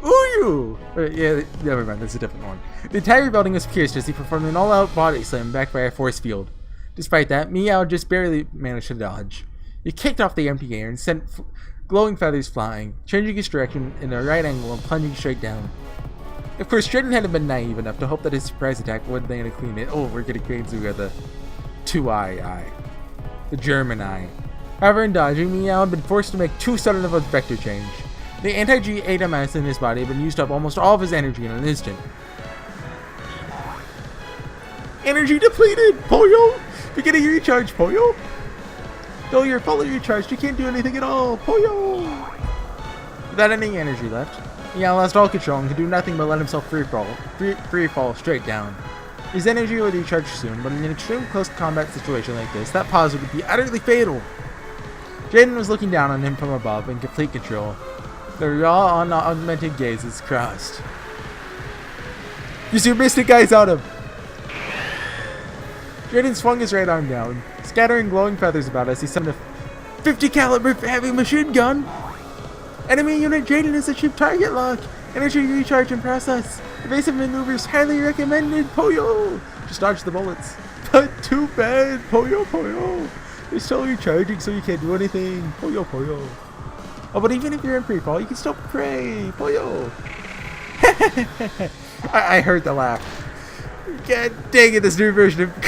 Ooh! Yeah, never mind. That's a different one. The entire building was pierced as he performed an all-out body slam backed by a force field. Despite that, Meow just barely managed to dodge. He kicked off the empty air and sent glowing feathers flying, changing his direction in a right angle and plunging straight down. Of course, Jaden hadn't been naive enough to hope that his surprise attack would land a clean hit. Oh, we're getting cranes who got the 2-eye eye. The German eye. However, in dodging, Meow had been forced to make too sudden of a vector change. The anti-G8MS in his body had been used up almost all of his energy in an instant. Energy depleted! Pollo! Beginning your recharge, Pollo! No, you're fully recharged. You can't do anything at all, Pollo! Without any energy left, Meow lost all control and could do nothing but let himself free fall straight down. His energy would recharge soon, but in an extreme close combat situation like this, that pause would be utterly fatal. Jaden was looking down on him from above in complete control. Their raw, unaugmented gazes crossed. You see Mystic Eyes on him! Jaden swung his right arm down, scattering glowing feathers about as he summoned a 50 caliber heavy machine gun. Enemy unit Jaden is achieved target lock. Energy recharge in process. Evasive maneuvers highly recommended. Pollo! Just dodge the bullets. But too bad, Pollo. You're still recharging, so you can't do anything. Pollo. Oh, but even if you're in free fall, you can still pray. Pollo. I heard the laugh. God dang it, this new version of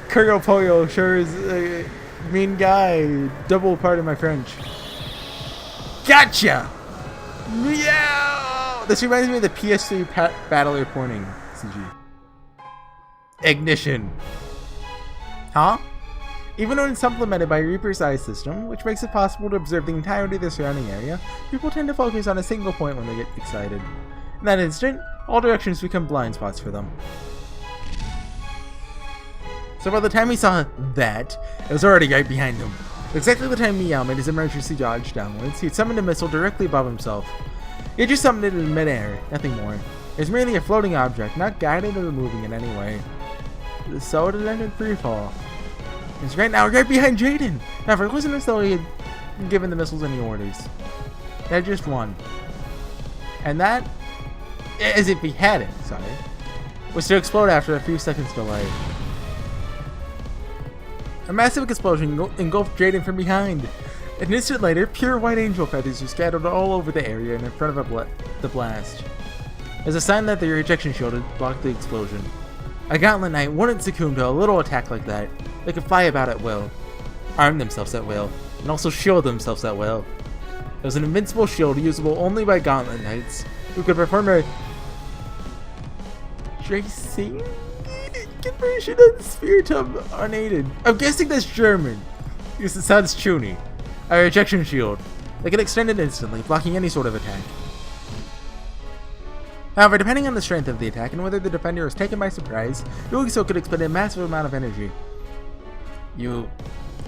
Colonel Pollo sure is a mean guy. Double pardon my French. Gotcha! Meow! This reminds me of the PS3 battle reporting CG. Ignition. Huh? Even when supplemented by Reaper's Eye system, which makes it possible to observe the entirety of the surrounding area, people tend to focus on a single point when they get excited. In that instant, all directions become blind spots for them. So by the time he saw that, it was already right behind him. Exactly the time Meow made his emergency dodge downwards, he had summoned a missile directly above himself. He had just summoned it in midair, nothing more. It was merely a floating object, not guided or moving in any way. So it had ended freefall. It's right now right behind Jaden! However, it wasn't as though he had given the missiles any orders. They had just one. And that, as if he had it, was to explode after a few seconds delay. A massive explosion engulfed Jaden from behind. An instant later, pure white angel feathers were scattered all over the area and in front of the blast. As a sign that the ejection shield had blocked the explosion. A Gatlin Knight wouldn't succumb to a little attack like that. They could fly about at will, arm themselves at will, and also shield themselves at will. It was an invincible shield usable only by Gatlin Knights, who could perform a tracing conversion of the spiritum unaided. I'm guessing that's German, because it sounds chuny. A rejection shield. They can extend it instantly, blocking any sort of attack. However, depending on the strength of the attack and whether the defender is taken by surprise, doing so could expend a massive amount of energy. You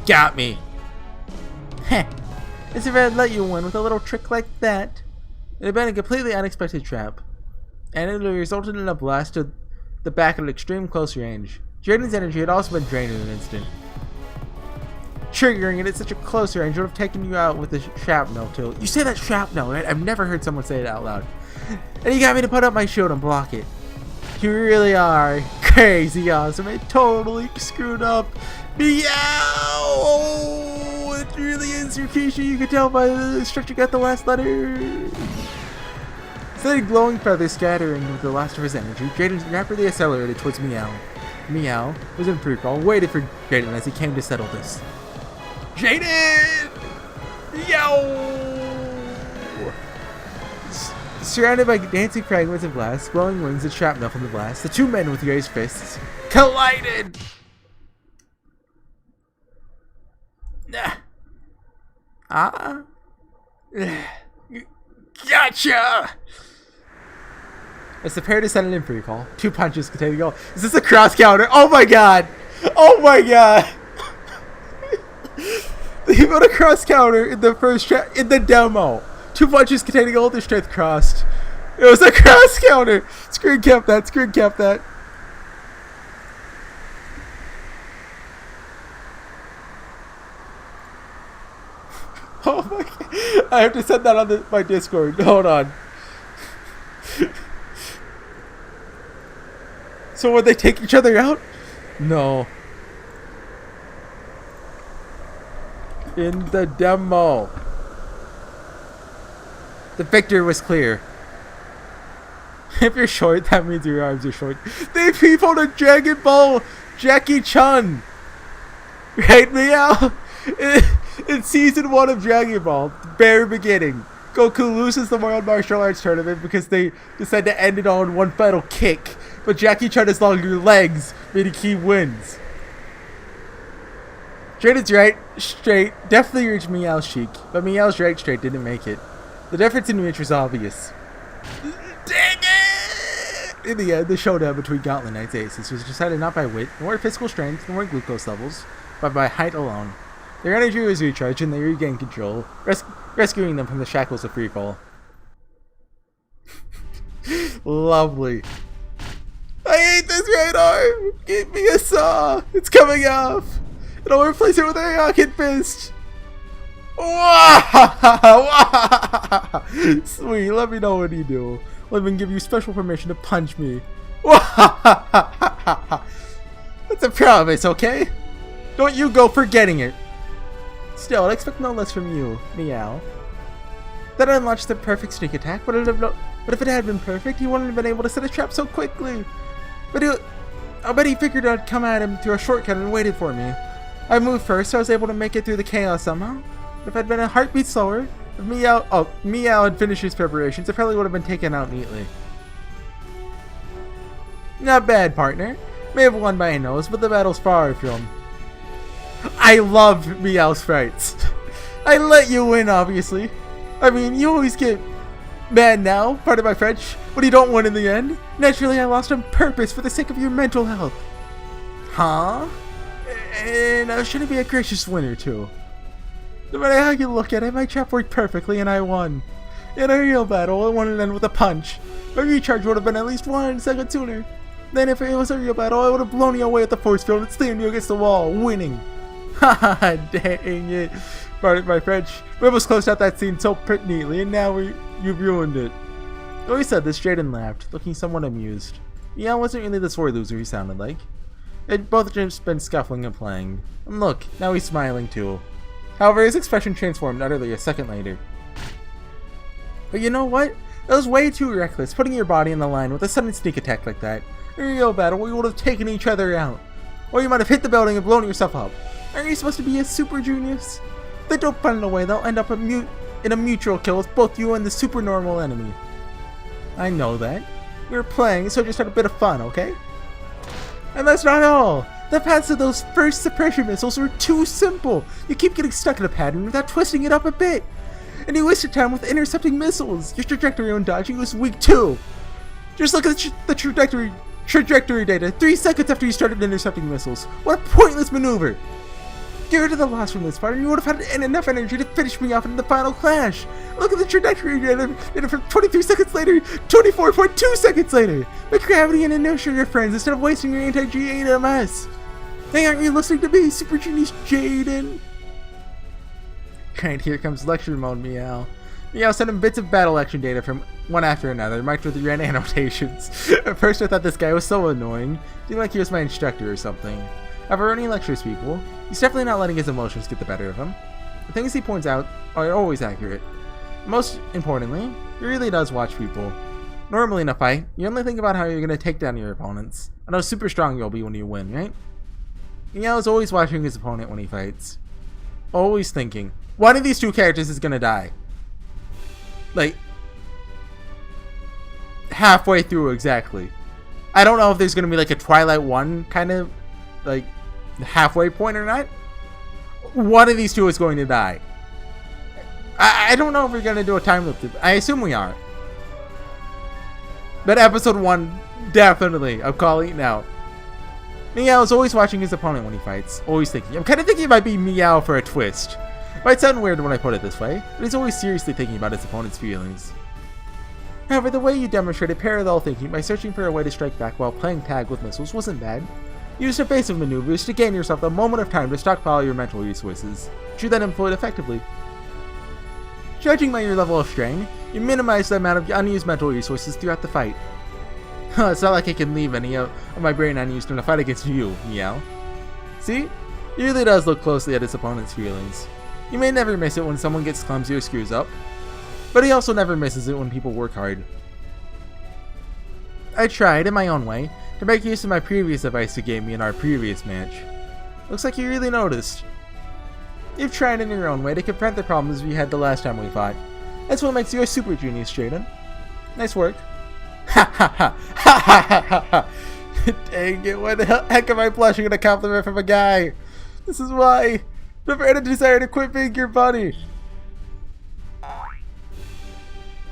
got me. Heh. As if I'd let you win with a little trick like that. It had been a completely unexpected trap, and it had resulted in a blast to the back at extreme close range. Jaden's energy had also been drained in an instant. Triggering it at such a close range would have taken you out with the shrapnel too. You say that shrapnel, right? I've never heard someone say it out loud. And you got me to put up my shield and block it. You really are crazy awesome. It totally screwed up. Meow! Oh, it really is Ciconia. You can tell by the structure got the last letter. Instead of glowing feathers scattering with the last of his energy, Jaden rapidly accelerated towards Meow. Meow was in pre-crawl, waited for Jaden as he came to settle this. Jaden! Meow! Surrounded by dancing fragments of glass, glowing wings, and shrapnel from the blast, the two men with raised fists collided! Gotcha! As the pair descended in free fall, 2 punches containing goal. Is this a cross counter? Oh my god! Oh my god! They put a cross counter in the in the demo. 2 punches containing all their strength crossed. It was a cross counter! Screen cap that, screen cap that. Oh my god. I have to send that on my Discord. Hold on. So would they take each other out? No. In the demo. The victor was clear. If you're short, that means your arms are short. They people to Dragon Ball Jackie Chun. Right, Meow? In season 1 of Dragon Ball, the very beginning, Goku loses the World Martial Arts Tournament because they decide to end it all in one final kick. but Jackie Chun longer legs, meaning he wins. Jaden's right, straight, definitely reached Meow's cheek, but Meow's right straight didn't make it. The difference in reach was obvious. Dang it! In the end, the showdown between Gatlin Knights aces was decided not by wit, nor physical strength, nor glucose levels, but by height alone. Their energy was recharged and they regained control, rescuing them from the shackles of freefall. Lovely. I hate this right arm! Give me a saw! It's coming off! And I'll replace it with a rocket fist! Sweet, let me know what you do. I'll even give you special permission to punch me. That's a promise, okay? Don't you go forgetting it. Still, I'd expect no less from you, Meow. That unlocks the perfect sneak attack, but if it had been perfect, he wouldn't have been able to set a trap so quickly. I'll bet he figured I'd come at him through a shortcut and waited for me. I moved first, so I was able to make it through the chaos somehow. If I'd been a heartbeat slower, if Meow had finished his preparations, it probably would have been taken out neatly. Not bad, partner. May have won by a nose, but the battle's far from. I love Meow's fights. I let you win, obviously. I mean, you always get mad now, pardon my French, but you don't win in the end. Naturally, I lost on purpose for the sake of your mental health. Huh? And I should be a gracious winner, too. No matter how you look at it, my trap worked perfectly and I won. In a real battle, it wouldn't end with a punch. My recharge would have been at least 1 second sooner. Then if it was a real battle, I would have blown you away at the force field and slammed you against the wall, winning. Haha, dang it. Pardon my French. We almost closed out that scene so neatly, and now you've ruined it. Though he said this, Jaden laughed, looking somewhat amused. Meow wasn't really the sore loser he sounded like. They'd both just been scuffling and playing. And look, now he's smiling too. However, his expression transformed utterly a second later. But you know what? It was way too reckless, putting your body on the line with a sudden sneak attack like that. In a real battle, we would have taken each other out. Or you might have hit the building and blown yourself up. Aren't you supposed to be a super genius? If they don't find a way, they'll end up in a mutual kill with both you and the super normal enemy. I know that. We were playing, so I just had a bit of fun, okay? And that's not all! The paths of those first suppression missiles were too simple! You keep getting stuck in a pattern without twisting it up a bit! And you wasted time with intercepting missiles! Your trajectory on dodging was weak too! Just look at the trajectory data 3 seconds after you started intercepting missiles! What a pointless maneuver! Get rid of the loss from this part and you would have had enough energy to finish me off in the final clash! Look at the trajectory data from 23 seconds later, 24.2 seconds later! Make gravity and inertia your friends instead of wasting your anti-G8MS! Hey, aren't you listening to me, Super Genius Jaden? Right, here comes lecture mode, Meow. Meow sent him bits of battle action data from one after another, marked with red annotations. At first I thought this guy was so annoying, seemed like he was my instructor or something. However, when he lectures people, he's definitely not letting his emotions get the better of him. The things he points out are always accurate. Most importantly, he really does watch people. Normally in a fight, you only think about how you're going to take down your opponents, and how super strong you'll be when you win, right? Meow is always watching his opponent when he fights. Always thinking, one of these two characters is going to die. Like, halfway through exactly. I don't know if there's going to be like a Twilight 1 kind of like halfway point or not. One of these two is going to die. I don't know if we're going to do a time loop. I assume we are. But episode 1, definitely. I'm calling it now. Meow is always watching his opponent when he fights. Always thinking. I'm kind of thinking it might be Meow for a twist. Might sound weird when I put it this way, but he's always seriously thinking about his opponent's feelings. However, the way you demonstrated parallel thinking by searching for a way to strike back while playing tag with missiles wasn't bad. You used evasive maneuvers to gain yourself a moment of time to stockpile your mental resources, which you then employed effectively. Judging by your level of strain, you minimize the amount of unused mental resources throughout the fight. It's not like I can leave any of my brain unused in a fight against you, Meow. See? He really does look closely at his opponent's feelings. You may never miss it when someone gets clumsy or screws up, but he also never misses it when people work hard. I tried, in my own way, to make use of my previous advice you gave me in our previous match. Looks like you really noticed. You've tried in your own way to confront the problems we had the last time we fought. That's what makes you a super genius, Jaden. Nice work. Ha ha ha ha ha ha ha. Dang it, why the heck am I blushing at a compliment from a guy? This is why. Never had a desire to quit being your buddy.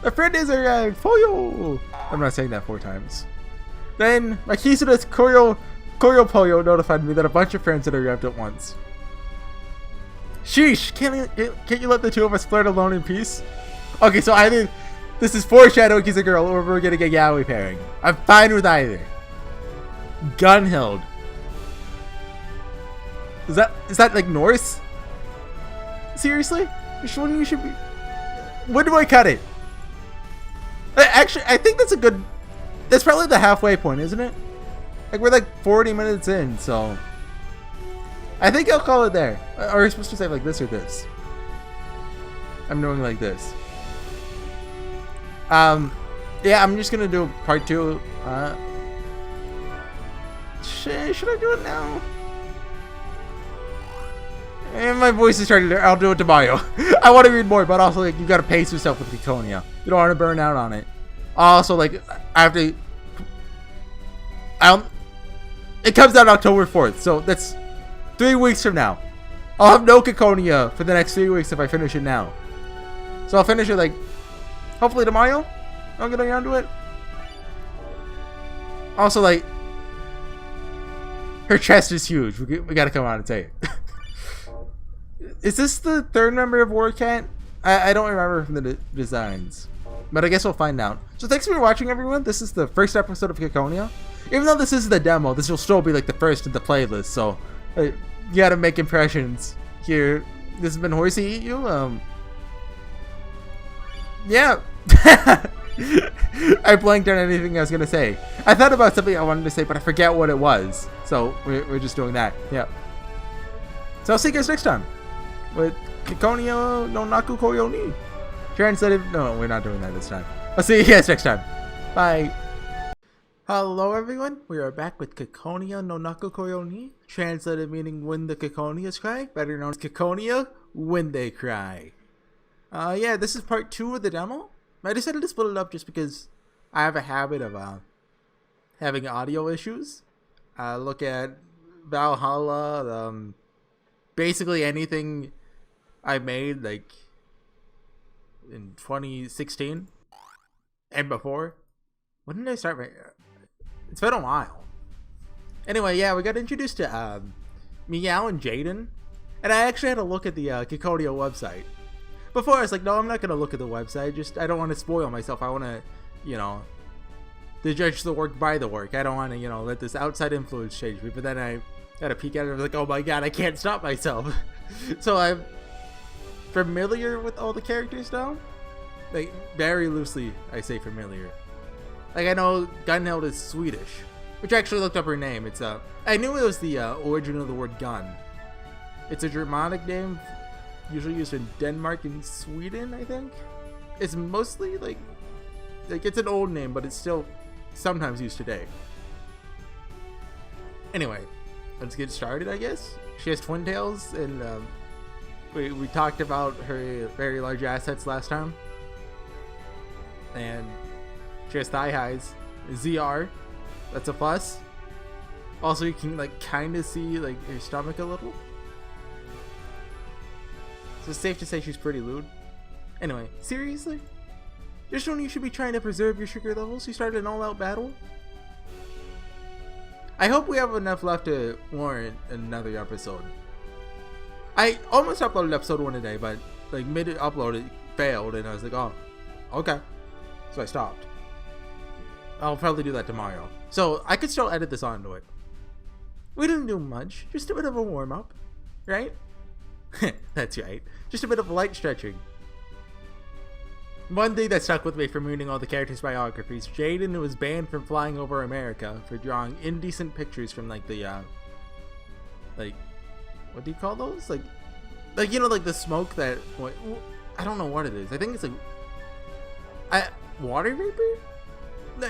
My friend is arrived. Pollo. I'm not saying that 4 times. Then my Kisuda's Koryo Pollo notified me that a bunch of friends had arrived at once. Sheesh! Can't you let the two of us flirt alone in peace? Okay, so either this is foreshadowing he's a girl, or we're getting a yaoi pairing. I'm fine with either. Gunhild. Is that like Norse? Seriously? When you should be. When do I cut it? Actually, I think that's a good. That's probably the halfway point, isn't it? Like we're like 40 minutes in, so I think I'll call it there. Or are we supposed to say like this or this? I'm doing like this. Yeah, I'm just gonna do part 2. Should I do it now? And my voice is starting to. I'll do it tomorrow. I want to read more, but also like you gotta pace yourself with Ciconia. You don't want to burn out on it. Also, like I have to. It comes out October 4th, so that's 3 weeks from now. I'll have no Ciconia for the next 3 weeks if I finish it now. So I'll finish it like hopefully tomorrow. I'll get around to it. Also, like her chest is huge. We gotta come out and say it. Is this the 3rd member of Warcat? I don't remember from the designs, but I guess we'll find out. So thanks for watching, everyone. This is the first episode of Ciconia. Even though this is the demo, this will still be like the first in the playlist. So you gotta make impressions here. This has been HorseyEatYou. Yeah. I blanked on anything I was gonna say. I thought about something I wanted to say, but I forget what it was. So we're just doing that. Yeah. So I'll see you guys next time with Ciconia no Naku Koryo ni. Translated. No, we're not doing that this time. I'll see you guys next time. Bye. Hello everyone, we are back with Ciconia no Naku Koryo ni, translated meaning when the Ciconias cry, better known as Ciconia when they cry. Yeah, this is part 2 of the demo. I decided to split it up just because I have a habit of having audio issues. Look at Valhalla, basically anything I made like in 2016 and before. When did I start my... It's been a while. Anyway, yeah, we got introduced to Meow and Jaden, and I actually had to look at the Ciconia website. Before I was like, no, I'm not gonna look at the website. I don't want to spoil myself. I want to, to judge the work by the work. I don't want to, let this outside influence change me. But then I had a peek at it and I was like, oh my god, I can't stop myself. So I'm familiar with all the characters now. Like, very loosely, I say familiar. Like, I know Gunhild is Swedish, which I actually looked up her name. It's I knew it was the origin of the word gun. It's a Germanic name, usually used in Denmark and Sweden, I think. It's mostly like it's an old name, but it's still sometimes used today. Anyway, let's get started, I guess. She has twin tails, and we talked about her very large assets last time. And she has thigh highs. ZR. That's a plus. Also, you can like kind of see like her stomach a little. So it's safe to say she's pretty lewd. Anyway, seriously? Just when you should be trying to preserve your sugar levels, you started an all-out battle? I hope we have enough left to warrant another episode. I almost uploaded episode 1 today, but like mid-upload it failed, and I was like, oh, okay. So I stopped. I'll probably do that tomorrow. So I could still edit this onto it. We didn't do much, just a bit of a warm-up, right? That's right, just a bit of light stretching. One thing that stuck with me from reading all the characters' biographies, Jaden was banned from flying over America for drawing indecent pictures from like the like, what do you call those? Like like the smoke that, I don't know what it is. I think it's like water vapor?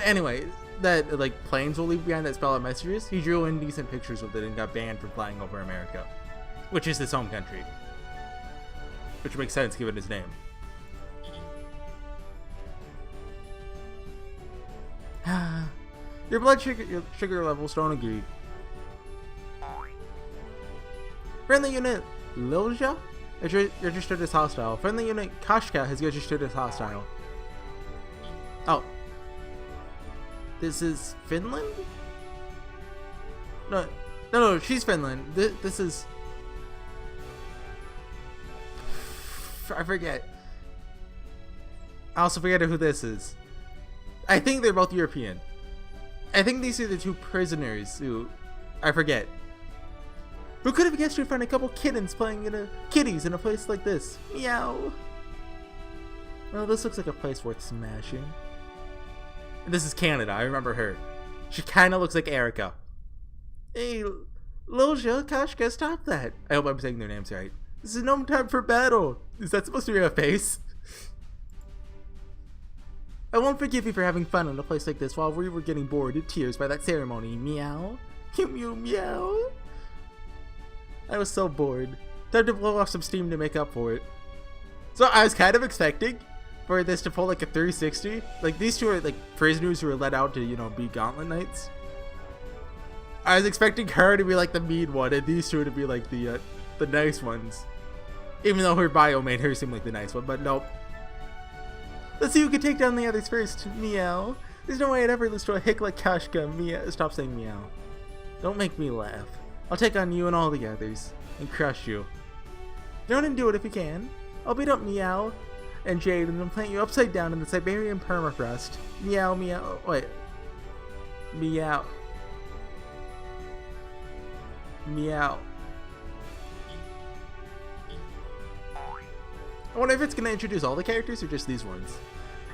Anyway, that like planes will leave behind that spell out messages. He drew indecent pictures with it and got banned from flying over America, which is his home country. Which makes sense given his name. Your sugar levels don't agree. Friendly unit Lilja is registered as hostile. Friendly unit Kashka has registered as hostile. Oh. This is Finland? No, she's Finland. This is... I forget. I also forget who this is. I think they're both European. I think these are the two prisoners who... I forget. Who could have guessed you'd find a couple kittens playing in kitties in a place like this? Meow. Well, this looks like a place worth smashing. This is Canada, I remember her. She kinda looks like Erica. Hey, Lilja, Kashka, stop that. I hope I'm saying their names right. This is no time for battle. Is that supposed to be a face? I won't forgive you for having fun in a place like this while we were getting bored in tears by that ceremony. Meow. Mew mew meow. I was so bored. Time to blow off some steam to make up for it. So I was kind of expecting for this to pull like a 360. Like these two are like prisoners who are let out to, you know, be Gatlin Knights. I was expecting her to be like the mean one and these two to be like the nice ones. Even though her bio made her seem like the nice one, but nope. Let's see who can take down the others first. Meow. There's no way I'd ever listen to a hick like Kashka. Meow. Stop saying meow. Don't make me laugh. I'll take on you and all the others and crush you. Run and do it if you can. I'll beat up Meow and Jade and then plant you upside down in the Siberian permafrost. Meow meow. Wait. Meow. Meow. I wonder if it's going to introduce all the characters or just these ones.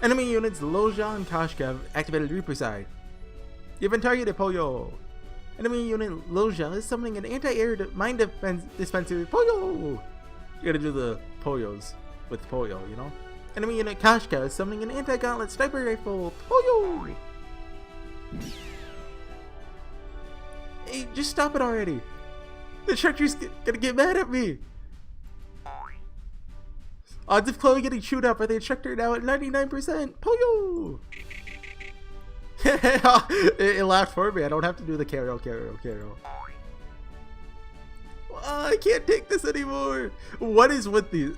Enemy units Lilja and Kashka have activated Reaper Side. You've been targeted, Poyo. Enemy unit Lilja is summoning an anti-air mine dispenser. Poyo! You gotta do the Poyos with Poyo, you know? Enemy unit Kashka is summoning an anti-gauntlet sniper rifle. Poyo! Hey, just stop it already. The instructor's gonna get mad at me. Odds of Chloe getting chewed up by the instructor now at 99%. Poyo! it laughed for me. I don't have to do the Carol. I can't take this anymore. What is with these?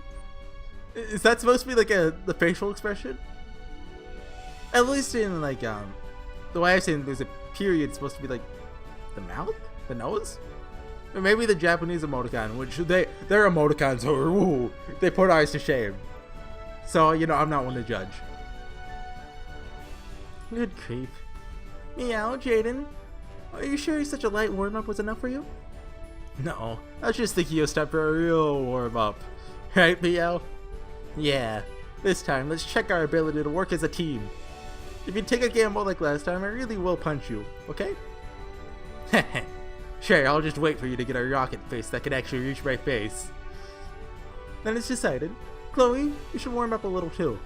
Is that supposed to be like the facial expression? At least in like the way I've seen, there's a period supposed to be like the mouth, the nose. Or maybe the Japanese emoticon, which their emoticons are, ooh, they put eyes to shame. So, you know, I'm not one to judge. Good creep. Meow, Jaden. Are you sure such a light warm-up was enough for you? No, I was just thinking you'll start for a real warm-up. Right, Meow? Yeah. This time, let's check our ability to work as a team. If you take a gamble like last time, I really will punch you, okay? Heh. Sure, I'll just wait for you to get a rocket face that can actually reach my face. Then it's decided. Chloe, you should warm up a little too.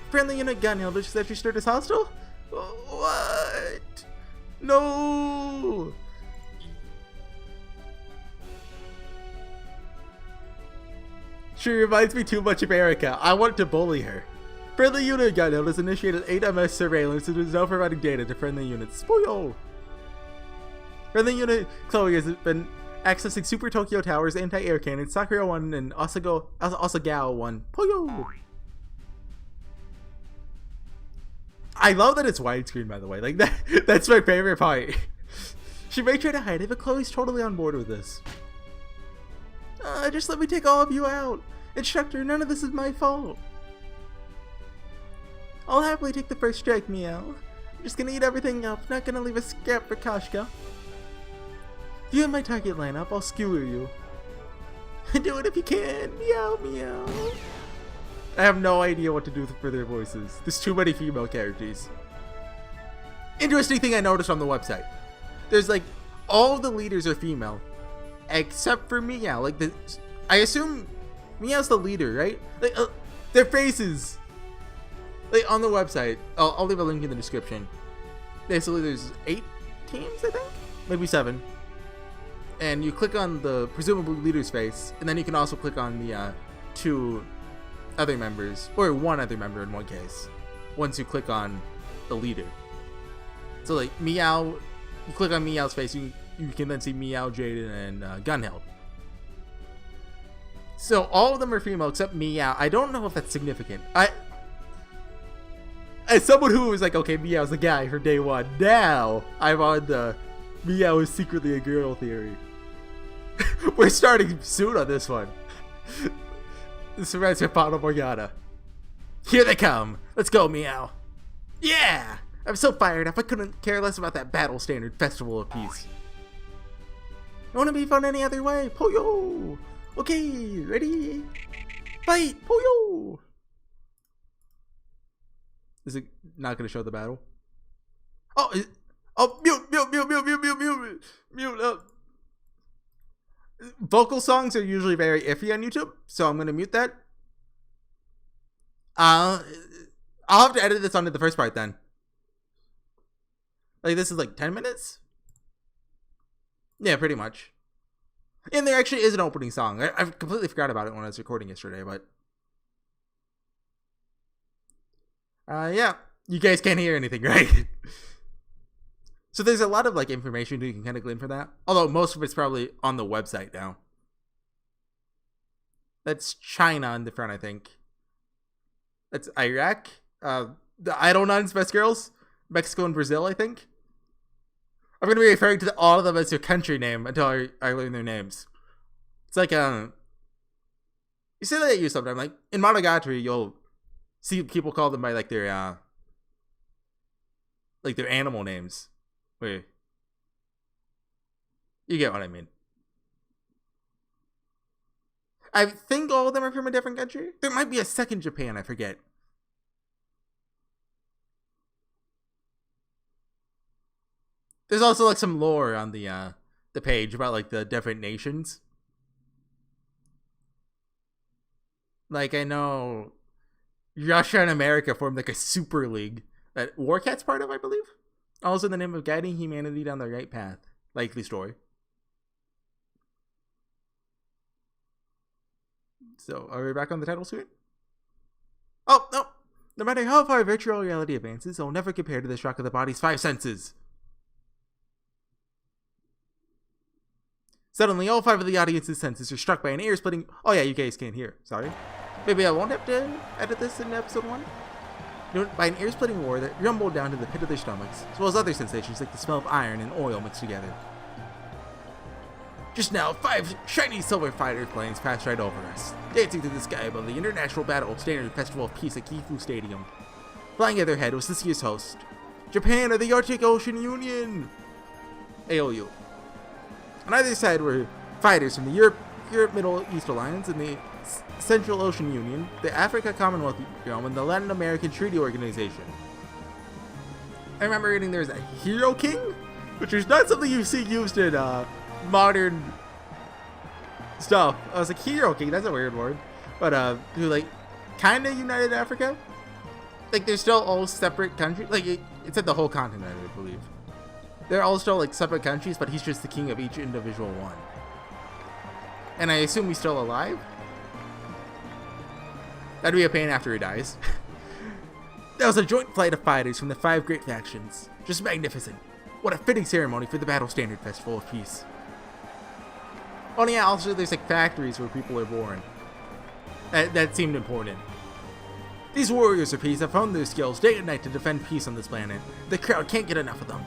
Friendly unit Gunhill, did you set your start as hostile? What? No! She reminds me too much of Erica. I want to bully her. Friendly unit Gunhill has initiated 8MS surveillance and is now providing data to friendly units. Spoil! Friendly unit Chloe has been accessing Super Tokyo Tower's anti-air cannon, Sakura 1 and Asagao 1. Poyo! I love that it's widescreen, by the way. Like that's my favorite part. She may try to hide it, but Chloe's totally on board with this. Just let me take all of you out. Instructor, none of this is my fault. I'll happily take the first strike, Meow. I'm just gonna eat everything up, not gonna leave a scrap for Kashka. If you have my target lineup, I'll skewer you. Do it if you can. Meow, meow. I have no idea what to do for their voices. There's too many female characters. Interesting thing I noticed on the website. There's like, all the leaders are female. Except for Meow. Like, I assume Meow's the leader, right? Like, their faces. Like, on the website. I'll leave a link in the description. Basically, there's 8 teams, I think? Maybe 7. And you click on the presumably leader's face, and then you can also click on the 2 other members, or 1 other member in one case, once you click on the leader. So like Meow, you click on Meow's face, you can then see Meow, Jaden, and Gunhild. So all of them are female except Meow. I don't know if that's significant. As someone who was like, okay, Meow's the guy for day one, now I'm on the Meow is secretly a girl theory. We're starting soon on this one. This reminds me of Fata Morgana. Here they come. Let's go, Meow. Yeah! I'm so fired up, I couldn't care less about that battle standard festival of peace. It wouldn't be fun any other way. Poyo! Okay, ready? Fight! Poyo! Is it not going to show the battle? Oh, mute. Vocal songs are usually very iffy on YouTube, so I'm going to mute that. I'll have to edit this onto the first part then. Like, this is like 10 minutes? Yeah, pretty much. And there actually is an opening song. I completely forgot about it when I was recording yesterday, but... yeah. You guys can't hear anything, right? So there's a lot of, like, information you can kind of glean from that. Although most of it's probably on the website now. That's China on the front, I think. That's Iraq. The Idol Nuns, Best Girls. Mexico and Brazil, I think. I'm going to be referring to all of them as their country name until I learn their names. It's like, you say that at you sometime. Like, in Monogatari, you'll see people call them by, like, their animal names. Wait. You get what I mean. I think all of them are from a different country. There might be a second Japan, I forget. There's also like some lore on the page about like the different nations. Like I know Russia and America formed like a super league that Warcat's part of, I believe. Also in the name of guiding humanity down the right path. Likely story. So, are we back on the title screen? Oh, no. No matter how far virtual reality advances, it will never compare to the shock of the body's 5 senses. Suddenly, all 5 of the audience's senses are struck by an ear-splitting... Oh yeah, you guys can't hear. Sorry. Maybe I won't have to edit this in episode 1. By an ear-splitting roar that rumbled down to the pit of their stomachs, as well as other sensations like the smell of iron and oil mixed together. Just now, 5 shiny silver fighter planes passed right over us, dancing through the sky above the International Battle Standard Festival of Peace at Gifu Stadium. Flying at their head was this year's host, Japan of the Arctic Ocean Union, AOU. On either side were fighters from the Europe Middle East Alliance and the Central Ocean Union, the Africa Commonwealth Bureau, and the Latin American Treaty Organization. I remember reading there's a Hero King, which is not something you see used in modern stuff. I was like, Hero King, that's a weird word. But who like kind of united Africa? Like they're still all separate countries. Like it's at the whole continent, I believe. They're all still like separate countries, but he's just the king of each individual one. And I assume he's still alive? That'd be a pain after he dies. That was a joint flight of fighters from the 5 great factions. Just magnificent. What a fitting ceremony for the Battle Standard Festival of Peace. Oh yeah, also there's like factories where people are born. That seemed important. These warriors of peace have honed their skills day and night to defend peace on this planet. The crowd can't get enough of them.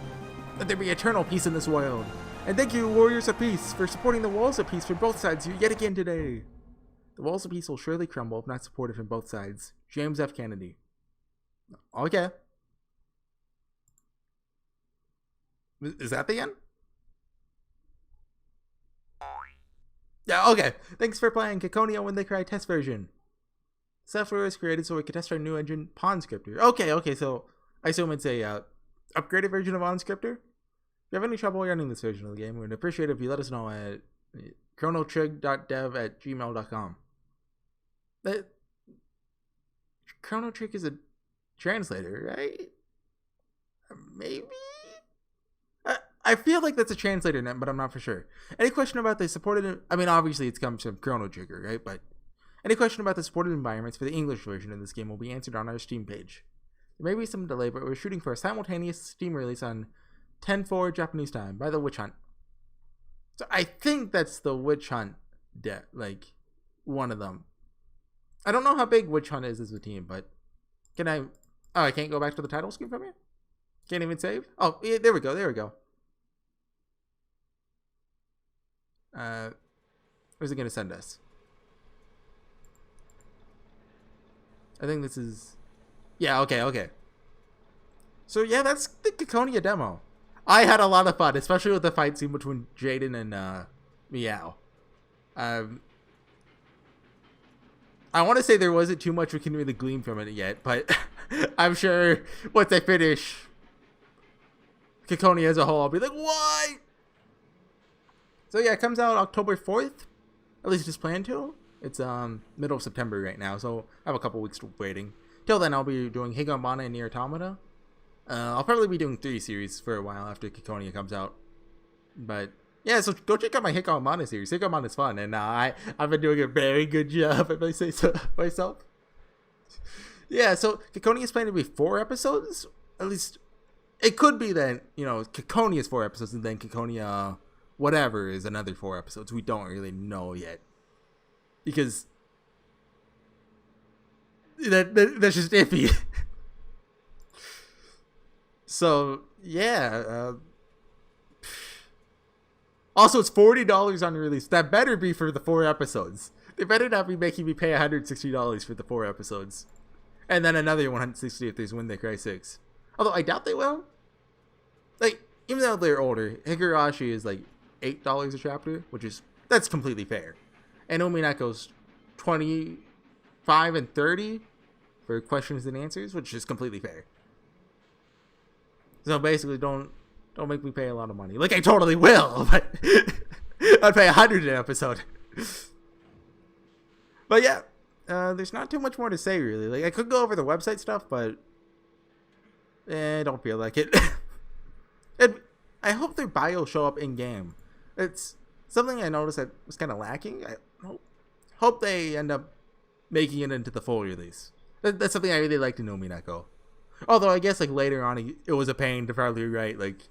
Let there be eternal peace in this world. And thank you, Warriors of Peace, for supporting the Walls of Peace from both sides yet again today. The Walls of Peace will surely crumble if not supported from both sides. James F. Kennedy. Okay. Is that the end? Yeah, okay. Thanks for playing Ciconia When They Cry test version. Software was created so we could test our new engine, PawnsCryptor. Okay, so I assume it's a upgraded version of OnScriptor. If you have any trouble running this version of the game, we'd appreciate it if you let us know at chronotrig.dev@gmail.com. Chronotrig is a translator, right? Maybe? I feel like that's a translator name, but I'm not for sure. Any question about the supported... I mean, obviously it comes from Chrono Trigger, right? But any question about the supported environments for the English version of this game will be answered on our Steam page. There may be some delay, but we're shooting for a simultaneous Steam release on 10/4 Japanese time by the Witch Hunt. So I think that's the Witch Hunt, like, one of them. I don't know how big Witch Hunt is as a team, but can I... Oh, I can't go back to the title screen from here? Can't even save? Oh, yeah, there we go, there we go. Where's it going to send us? I think this is... Yeah, okay. So yeah, that's the Ciconia demo. I had a lot of fun, especially with the fight scene between Jaden and Meow. I want to say there wasn't too much we can really glean from it yet, but I'm sure once I finish Ciconia as a whole, I'll be like, what? So yeah, it comes out October 4th. At least it's planned to. It's middle of September right now, so I have a couple weeks waiting. Till then, I'll be doing Higambana and Nier Automata. I'll probably be doing 3 series for a while after Ciconia comes out. But yeah, so go check out my Higambana series. Higambana is fun, and I've been doing a very good job, if I say so myself. Yeah, so Ciconia is planned to be 4 episodes. At least it could be that, you know, Ciconia is 4 episodes, and then Ciconia whatever is another 4 episodes. We don't really know yet, because that's just iffy. So yeah. Also, it's $40 on release. That better be for the 4 episodes. They better not be making me pay $160 for the 4 episodes, and then another $160 if there's When They Cry 6. Although I doubt they will. Like, even though they're older, Higurashi is like $8 a chapter, that's completely fair. And Ominako's $25 and $30 for questions and answers, which is completely fair. So basically, don't make me pay a lot of money. Like, I totally will, but I'd pay $100 an episode. But yeah, there's not too much more to say, really. Like, I could go over the website stuff, but I don't feel like it. And I hope their bios show up in-game. It's something I noticed that was kind of lacking. I hope they end up making it into the full release. That's something I really liked in Ominako. Although I guess like later on it was a pain to probably write like,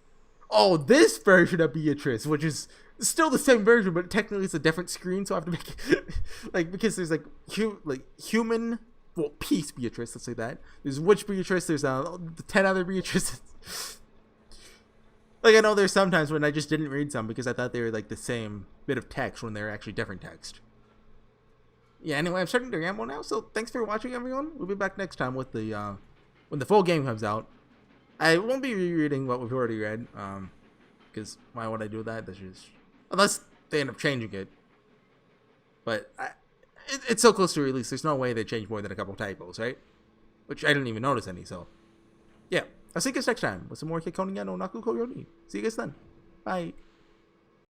oh, this version of Beatrice, which is still the same version, but technically it's a different screen, so I have to make it like, because there's like human, well, peace Beatrice, let's say that. There's witch Beatrice, there's 10 other Beatrices. Like, I know there's sometimes when I just didn't read some because I thought they were like the same bit of text when they were actually different text. Yeah, anyway, I'm starting to ramble now, so thanks for watching, everyone. We'll be back next time with the when the full game comes out. I won't be rereading what we've already read, because why would I do that? That's just, unless they end up changing it. But it's so close to release, there's no way they change more than a couple typos, right? Which I didn't even notice any, so yeah. I'll see you guys next time with some more Ciconia no Naku Koyoni. See you guys then. Bye.